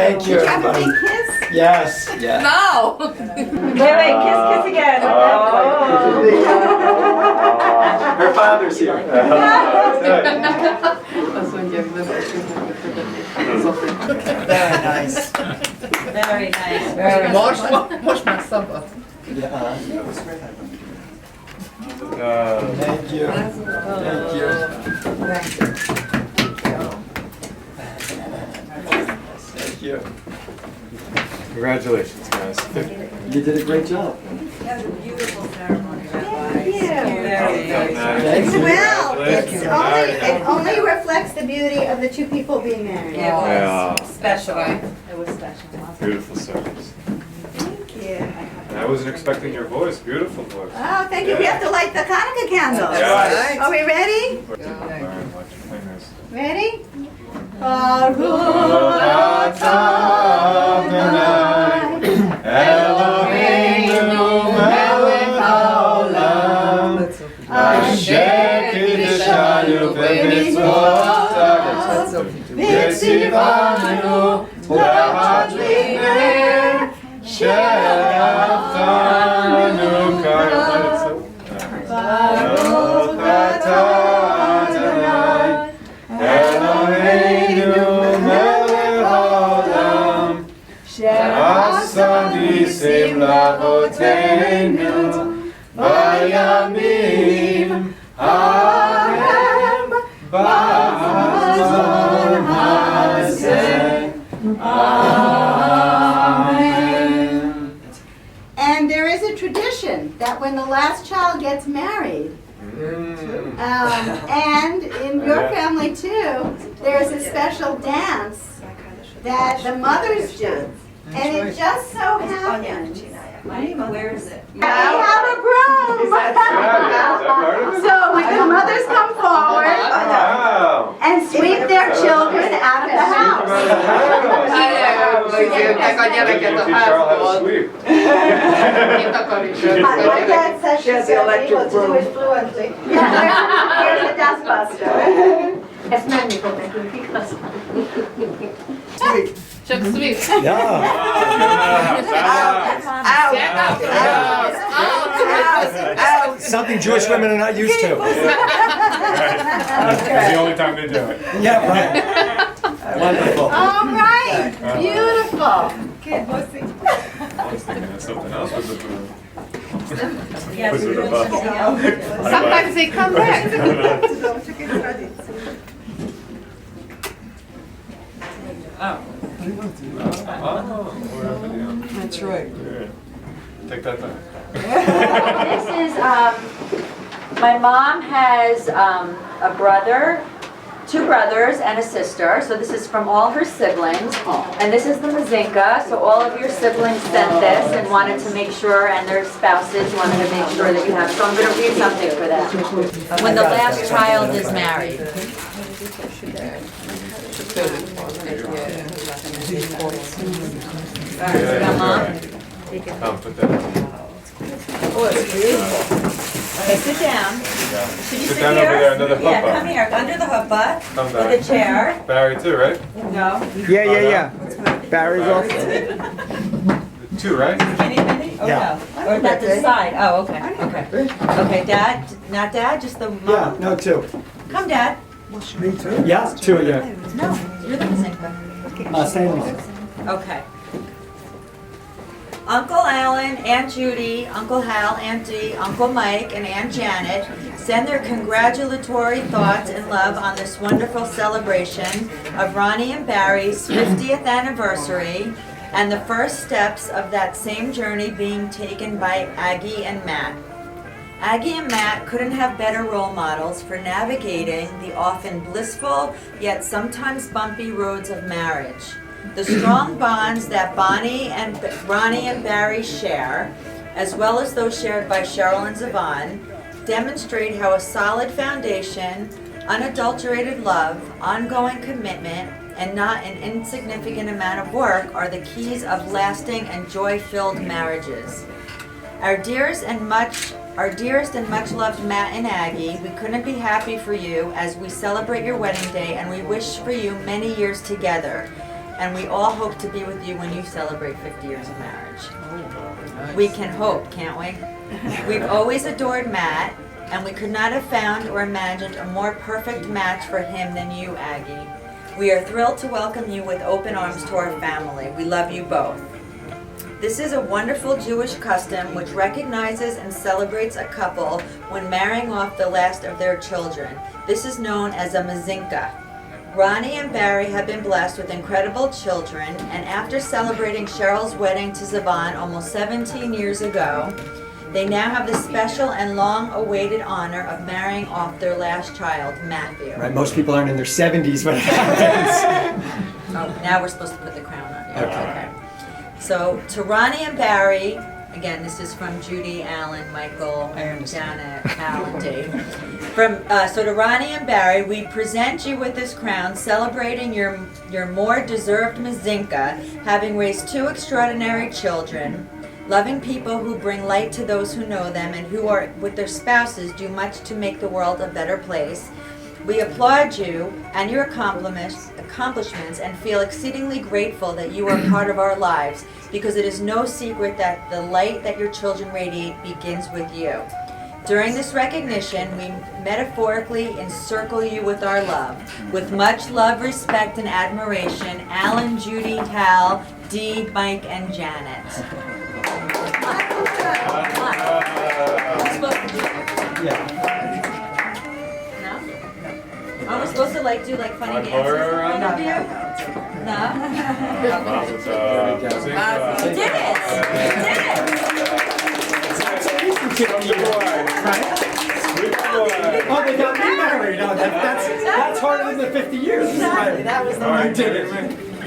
Did you have a big kiss? Yes. Yeah. No! Wait, kiss again. Her father's here. Very nice. Very nice. Most már szabad. Yeah. Thank you. Thank you. Thank you. Congratulations, guys. You did a great job. That was a beautiful ceremony, Rabbi. Thank you. Very Thank you. Well, it only reflects the beauty of the two people being married. It was Yeah. special. It was special. Beautiful service. Thank you. I wasn't expecting your voice. Beautiful voice. Oh, thank you. We have to light the Hanukkah candles. Yes. Are we ready? Very much. Fingers. Ready? Baruch Eloheinu melech haolam, asher kiddushanu b'mitzvotav, v'tzivanu להדליק נר של חנוכה. ברוך אתה אדוני אלוהינו מלך העולם, שעשה ניסים לאבותינו בימים ההם בחזון הזה. Amen. And there is a tradition that when the last child gets married, and in your family too, there's a special dance that the mothers do. And it just so happens Where is it? we have a groom. So when the mothers come forward Wow. and sweep their children out of the house. Meggyőztek a gyereket a házból. Mit akar is? My dad says she's able to do it fluently. Yeah, here's the dustbuster. Ezt nem nyitott nekünk igazán. Csak sweet. Something Jewish women are not used to. It's the only time they do it. Yeah, right. Wonderful. All right, beautiful. Kid, pussy. I was thinking of something else with the food. Yes, Put it in a bus. Sometimes they come back. That's right. Take that back. This is, my mom has a brother, 2 brothers and a sister, so this is from all her siblings. And this is the Mazinka, so all of your siblings sent this and wanted to make sure, and their spouses wanted to make sure that you have, so I'm going to read something for them. When the last child is married. Come, put that. Oh, it's beautiful. Okay, sit down. Should you Sit sit down here? over there under the Yeah, chuppah. come here, under the chuppah, Come with back. a chair. Barry too, right? No. Yeah. Barry's also. 2, right? Kitty, Minnie? Oh, Yeah. no. Or not the side. Oh, okay, okay. Okay, Dad, not Dad, just the mom? Yeah, no, 2. Come, Dad. Me too. Yeah, 2 of you. No, you're the Mazinka. Same. Okay. Uncle Alan, Aunt Judy, Uncle Hal, Aunt Dee, Uncle Mike, and Aunt Janet send their congratulatory thoughts and love on this wonderful celebration of Ronnie and Barry's 50th anniversary and the first steps of that same journey being taken by Aggie and Matt. Aggie and Matt couldn't have better role models for navigating the often blissful yet sometimes bumpy roads of marriage. The strong bonds that Ronnie and Barry share, as well as those shared by Cheryl and Zavon, demonstrate how a solid foundation, unadulterated love, ongoing commitment, and not an insignificant amount of work are the keys of lasting and joy-filled marriages. Our dearest and much loved Matt and Aggie, we couldn't be happy for you as we celebrate your wedding day, and we wish for you many years together. And we all hope to be with you when you celebrate 50 years of marriage. We can hope, can't we? We've always adored Matt, and we could not have found or imagined a more perfect match for him than you, Aggie. We are thrilled to welcome you with open arms to our family. We love you both. This is a wonderful Jewish custom which recognizes and celebrates a couple when marrying off the last of their children. This is known as a mazinka. Ronnie and Barry have been blessed with incredible children, and after celebrating Cheryl's wedding to Zavon almost 17 years ago, they now have the special and long-awaited honor of marrying off their last child, Matthew. Right, most people aren't in their 70s when it happens. Oh, now we're supposed to put the crown on you. Okay. So, to Ronnie and Barry, again, this is from Judy, Alan, Michael, Janet, Hal, and Dave. So to Ronnie and Barry, we present you with this crown, celebrating your more deserved Mazinka, having raised 2 extraordinary children, loving people who bring light to those who know them, and who are, with their spouses, do much to make the world a better place. We applaud you and your accomplishments and feel exceedingly grateful that you are part of our lives, because it is no secret that the light that your children radiate begins with you. During this recognition, we metaphorically encircle you with our love. With much love, respect, and admiration, Alan, Judy, Hal, Dee, Mike, and Janet. Are we supposed to do funny dances in front of you? No? You did it! Oh, they got me married. Oh, that's harder than the 50 years. Exactly, that was the one. You did it.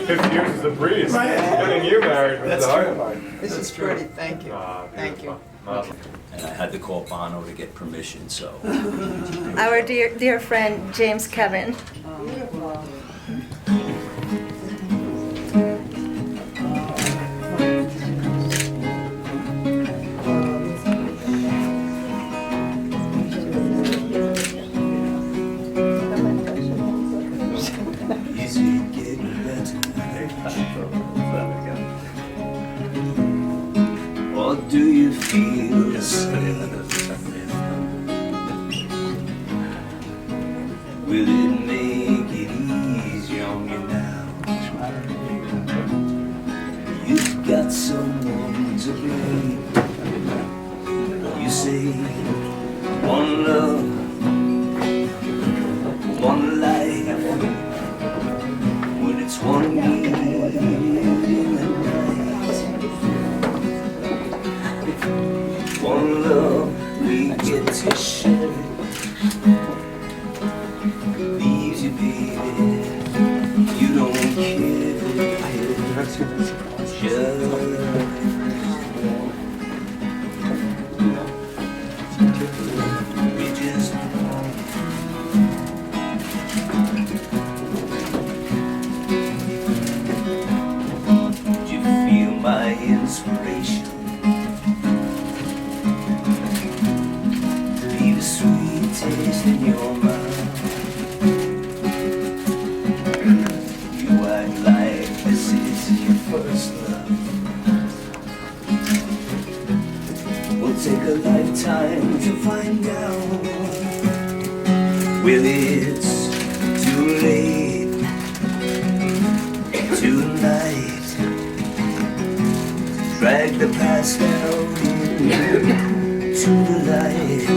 50 years is a breeze. Getting you married was the hard part. This is pretty, thank you. Thank you. And I had to call Bono to get permission, so. Our dear friend, James Kevin. or do you feel the same? Will it make it easier on you now? You've got someone to blame. You say one love, one life, when it's one evening and night. One love we get to share. Leaves you, baby, you don't care. We just did you feel my inspiration? Leave a sweet taste in your mouth. You act like this is your first love. Will take a lifetime to find out. Well, it's too late tonight. Drag the past out into the light.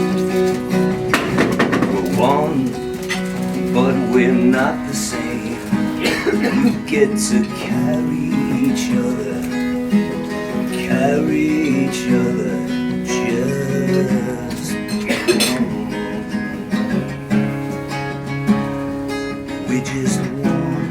We're one, but we're not the same. You get to carry each other, carry each other, just we just one.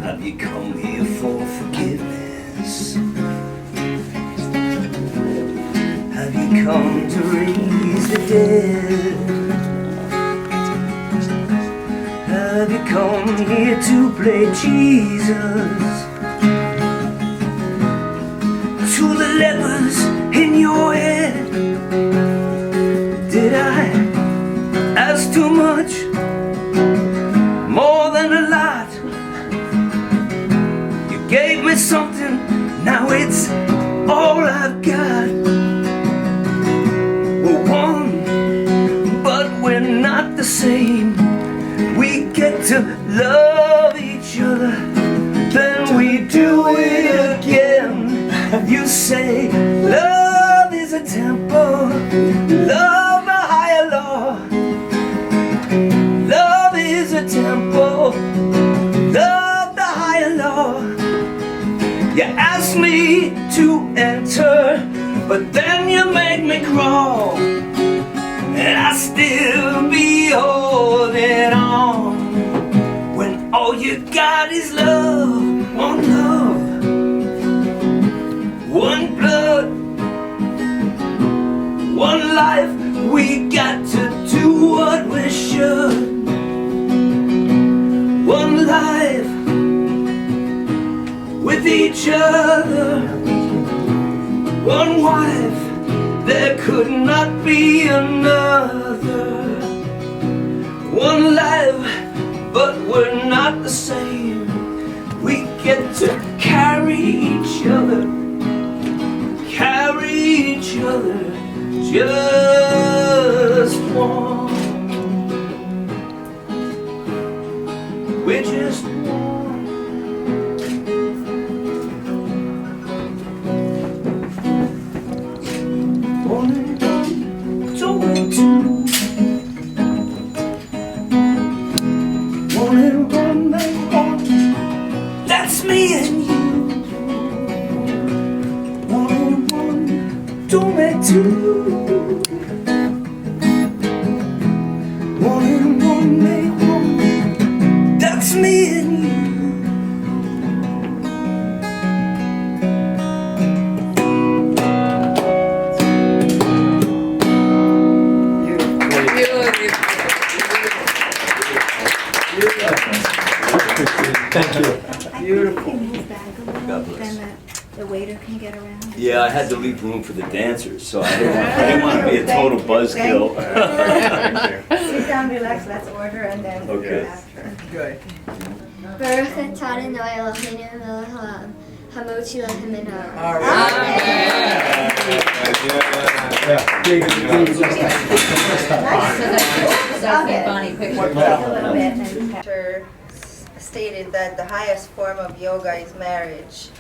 Have you come here for forgiveness? Have you come to raise the dead? Have you come here to play Jesus? To the levers in your head? Did I ask too much? More than a lot. You gave me something, now it's all I've got. We're one, but we're not the same. We get to love each other, then we do it again. You say love is a temple, love a higher law. Love is a temple, love the higher law. You asked me to enter, but then you made me crawl. And I still be holding on when all you got is love, one love, one blood, one life. We got to do what we should. One life with each other, one wife. There could not be another. One life, but we're not the same. We get to carry each other, carry each other, just one. We're just one. One and one, two and two. One and one make one. That's me and you. One and one, two make two. One and one make one. That's me and you. Thank you. Beautiful. God bless. Then the waiter can get around. Yeah, I had to leave room for the dancers, so I didn't want to be a total buzzkill. Sit down, relax, let's order, and then Okay. after. Good. Baruch atah Adonai Eloheinu melech haolam, hamotzi lechem min ha'aretz. All right. Stated that the highest form of yoga is marriage,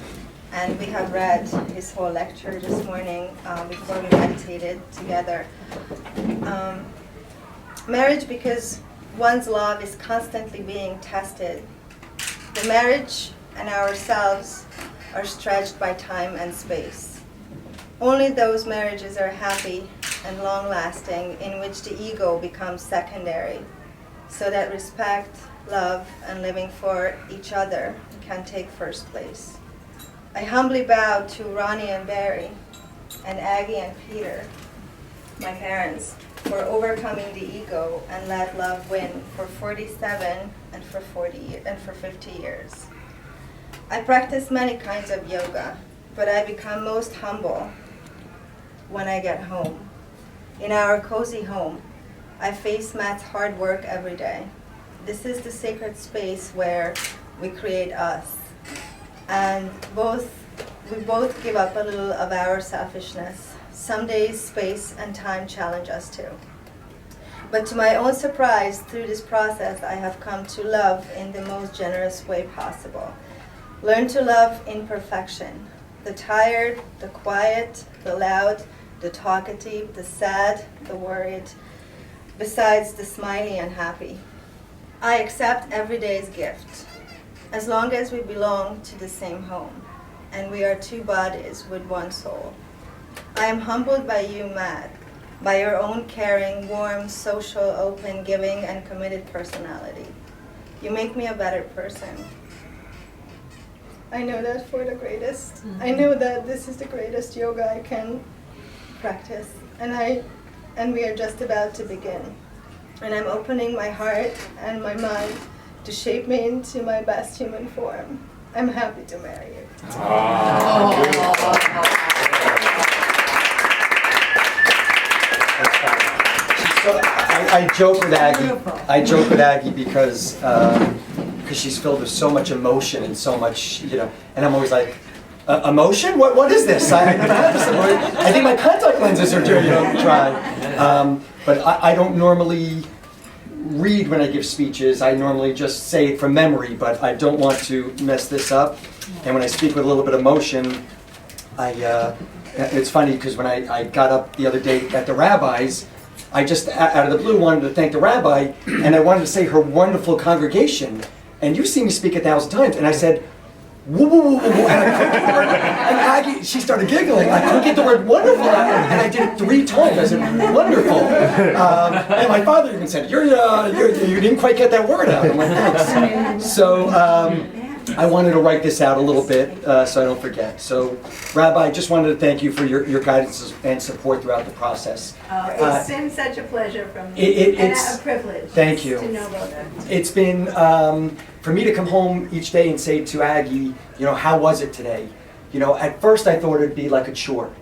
and we have read his whole lecture this morning before we meditated together. Marriage, because one's love is constantly being tested. The marriage and ourselves are stretched by time and space. Only those marriages are happy and long-lasting in which the ego becomes secondary, so that respect, love, and living for each other can take first place. I humbly bow to Ronnie and Barry, and Aggie and Peter, my parents, for overcoming the ego and let love win for 47 and for 40 and for 50 years. I practice many kinds of yoga, but I become most humble when I get home. In our cozy home, I face Matt's hard work every day. This is the sacred space where we create us. And we both give up a little of our selfishness. Some days space and time challenge us too. But to my own surprise, through this process, I have come to love in the most generous way possible. Learn to love imperfection. The tired, the quiet, the loud, the talkative, the sad, the worried, besides the smiley and happy. I accept every day's gift, as long as we belong to the same home, and we are two bodies with one soul. I am humbled by you, Matt, by your own caring, warm, social, open, giving, and committed personality. You make me a better person. I know that for the greatest. I know that this is the greatest yoga I can practice, and we are just about to begin. And I'm opening my heart and my mind to shape me into my best human form. I'm happy to marry you. I joke with Aggie because she's filled with so much emotion and so much, and I'm always like, emotion? What is this? I never had this. I think my contact lenses are dry. But I don't normally read when I give speeches. I normally just say it from memory, but I don't want to mess this up. And when I speak with a little bit of emotion, it's funny because when I got up the other day at the rabbi's, I just, out of the blue, wanted to thank the rabbi, and I wanted to say her wonderful congregation. And you've seen me speak 1,000 times, and I said, woo, woo, woo, woo, and I couldn't get the word, and Aggie, she started giggling. I couldn't get the word wonderful out, and I did it 3 times. I said, wonderful. And my father even said, you didn't quite get that word out. I'm like, thanks. So I wanted to write this out a little bit so I don't forget. So, Rabbi, I just wanted to thank you for your guidance and support throughout the process. It's been such a pleasure from me, it's a privilege. Thank you. To know about that. It's been, for me to come home each day and say to Aggie, how was it today? At first I thought it'd be like a chore.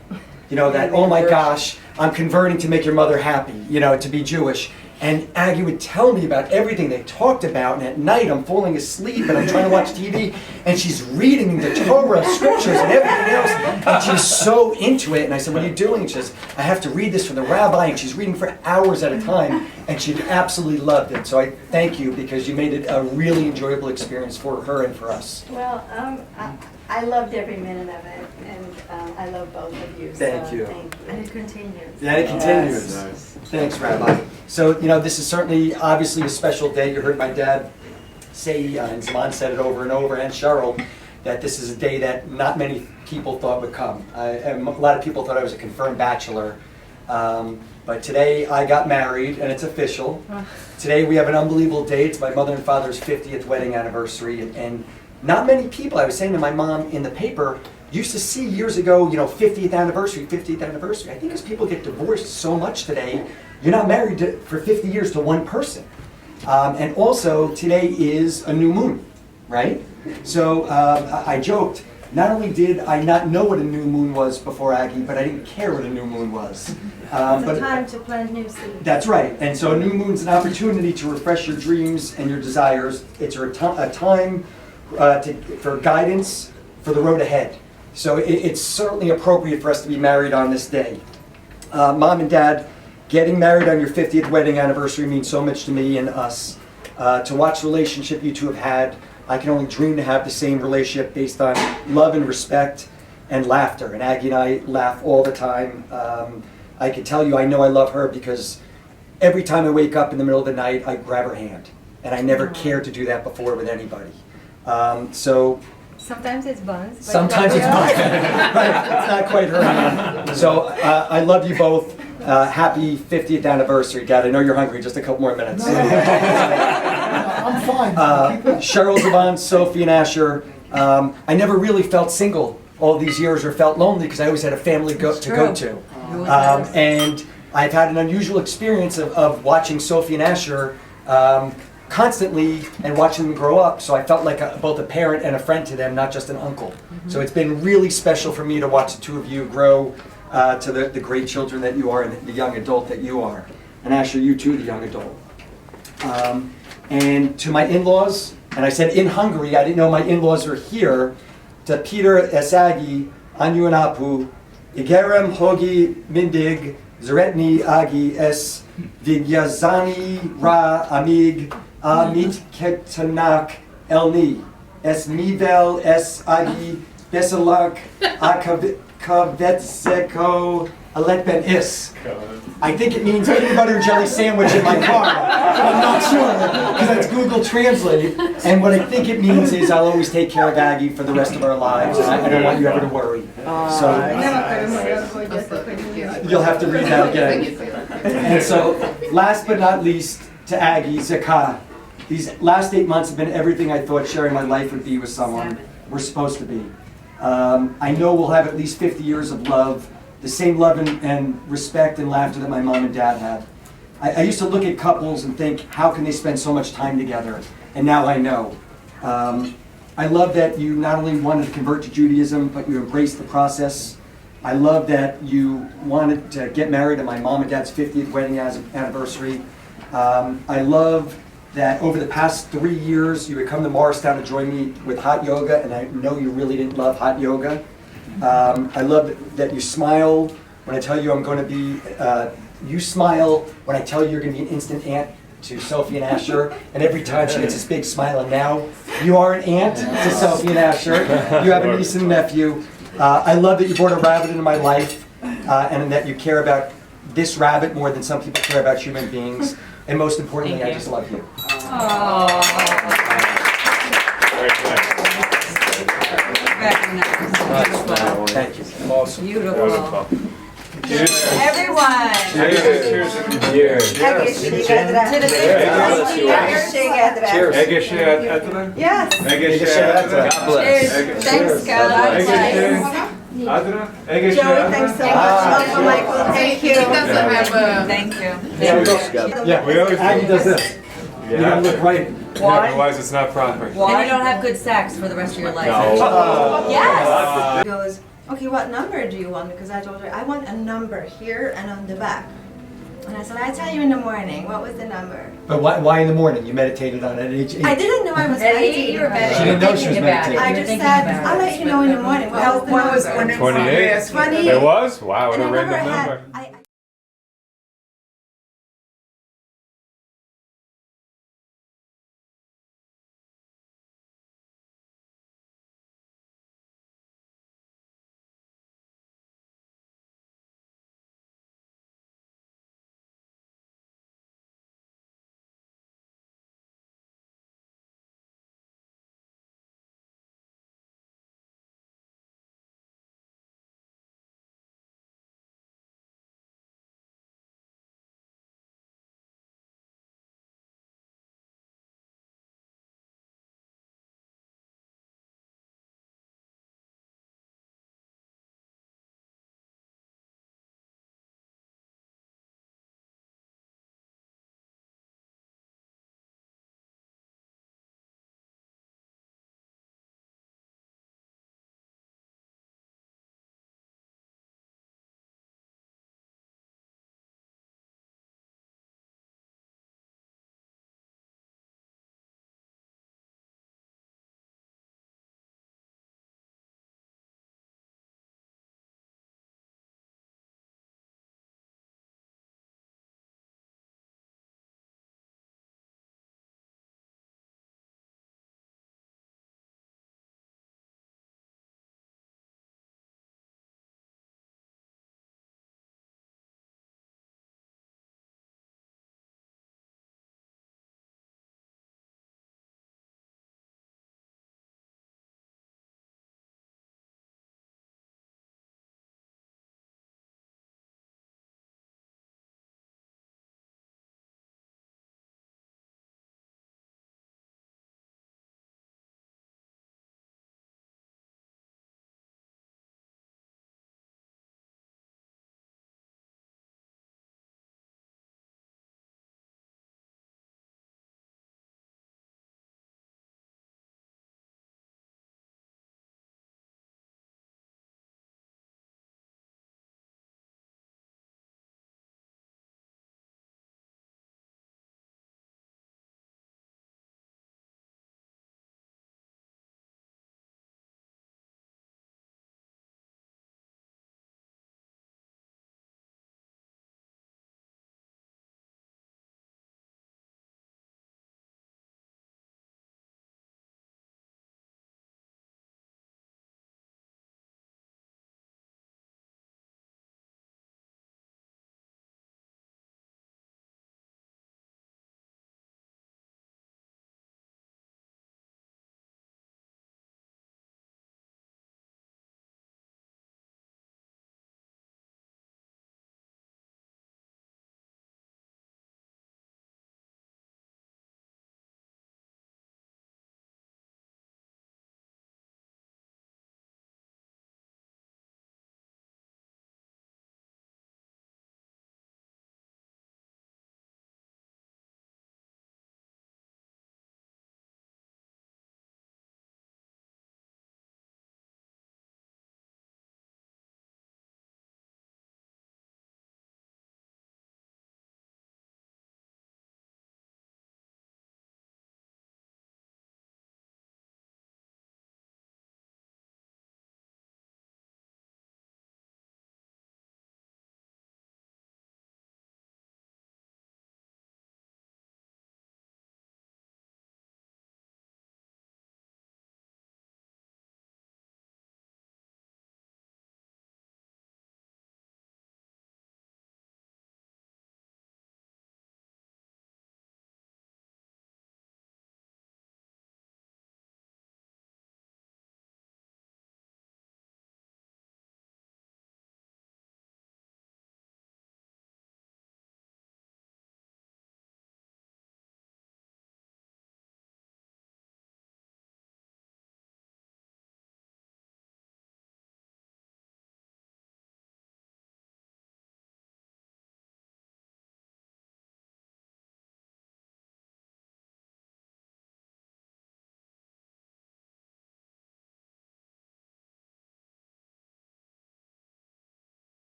That, oh my gosh, I'm converting to make your mother happy, to be Jewish. And Aggie would tell me about everything they talked about, and at night I'm falling asleep and I'm trying to watch TV, and she's reading the Torah scriptures and everything else, and she's so into it. And I said, what are you doing? She says, I have to read this from the rabbi, and she's reading for hours at a time, and she absolutely loved it. So I thank you, because you made it a really enjoyable experience for her and for us. Well, I loved every minute of it, and I love both of you. Thank you. Thank you. And it continues. Yeah, it continues. Nice. Thanks, Rabbi. So, this is certainly, obviously, a special day. You heard my dad say, and Zaman said it over and over, and Cheryl, that this is a day that not many people thought would come. And a lot of people thought I was a confirmed bachelor. But today I got married, and it's official. Today we have an unbelievable day. It's my mother and father's 50th wedding anniversary. And not many people, I was saying to my mom in the paper, used to see years ago, 50th anniversary, 50th anniversary. I think as people get divorced so much today, you're not married for 50 years to one person. And also, today is a new moon, right? So I joked, not only did I not know what a new moon was before Aggie, but I didn't care what a new moon was. It's a time to plant new seeds. That's right. And so a new moon's an opportunity to refresh your dreams and your desires. It's a time for guidance for the road ahead. So it's certainly appropriate for us to be married on this day. Mom and Dad, getting married on your 50th wedding anniversary means so much to me and us. To watch the relationship you two have had, I can only dream to have the same relationship based on love and respect and laughter. And Aggie and I laugh all the time. I can tell you I know I love her because every time I wake up in the middle of the night, I grab her hand. And I never cared to do that before with anybody. So sometimes it's buns. sometimes it's buns. Right, it's not quite her hand. So I love you both. Happy 50th anniversary, Dad. I know you're hungry. Just a couple more minutes. I'm fine. Cheryl, Zavon, Sophie, and Asher. I never really felt single all these years or felt lonely because I always had a family to go to. And I've had an unusual experience of watching Sophie and Asher constantly and watching them grow up. So I felt like both a parent and a friend to them, not just an uncle. So it's been really special for me to watch the two of you grow to the great children that you are and the young adult that you are. And Asher, you too, the young adult. And to my in-laws, and I said in Hungary, I didn't know my in-laws were here, to Peter Esagi, Anyu and Apu, Igerem Hogi Mindig, Zeretni Agi Es Vigyazani Ra Amig Amit Ketanak Elni Es Mivel Es Agi Besalak Akavetseko Alet Ben Is. I think it means peanut butter and jelly sandwich in my car, but I'm not sure because that's Google Translate. And what I think it means is I'll always take care of Aggie for the rest of our lives, and I don't want you ever to worry. So you'll have to read that again. And so, last but not least, to Aggie, Zakah. These last 8 months have been everything I thought sharing my life would be with someone we're supposed to be. I know we'll have at least 50 years of love, the same love and respect and laughter that my mom and dad had. I used to look at couples and think, how can they spend so much time together? And now I know. I love that you not only wanted to convert to Judaism, but you embraced the process. I love that you wanted to get married at my mom and dad's 50th wedding anniversary. I love that over the past 3 years, you would come to Morristown to join me with hot yoga, and I know you really didn't love hot yoga. I love that you smile when I tell you I'm going to be, you smile when I tell you you're going to be an instant aunt to Sophie and Asher, and every time she gets this big smile, and now you are an aunt to Sophie and Asher. You have a niece and nephew. I love that you brought a rabbit into my life, and that you care about this rabbit more than some people care about human beings. And most importantly, I just love you. Thank you. Awesome. Beautiful. Cheers. Everyone. Cheers. Cheers. Cheers. To the Cheers. Yes. God bless. Thanks, God. Joey, thanks so much. Uncle Michael, thank you. Thank you. Yeah, We always Aggie does this. You gotta look right. Otherwise, it's not proper. Then you don't have good sex for the rest of your life. Yes. He goes, okay, what number do you want? Because I told her, I want a number here and on the back. And I said, I'll tell you in the morning. What was the number? But why in the morning? You meditated on it at age 8. I didn't know I was meditating. She didn't know she was meditating. I just said, I'll let you know in the morning. What was the number? 28. 28. It was? Wow, what And a I remember random I number. had,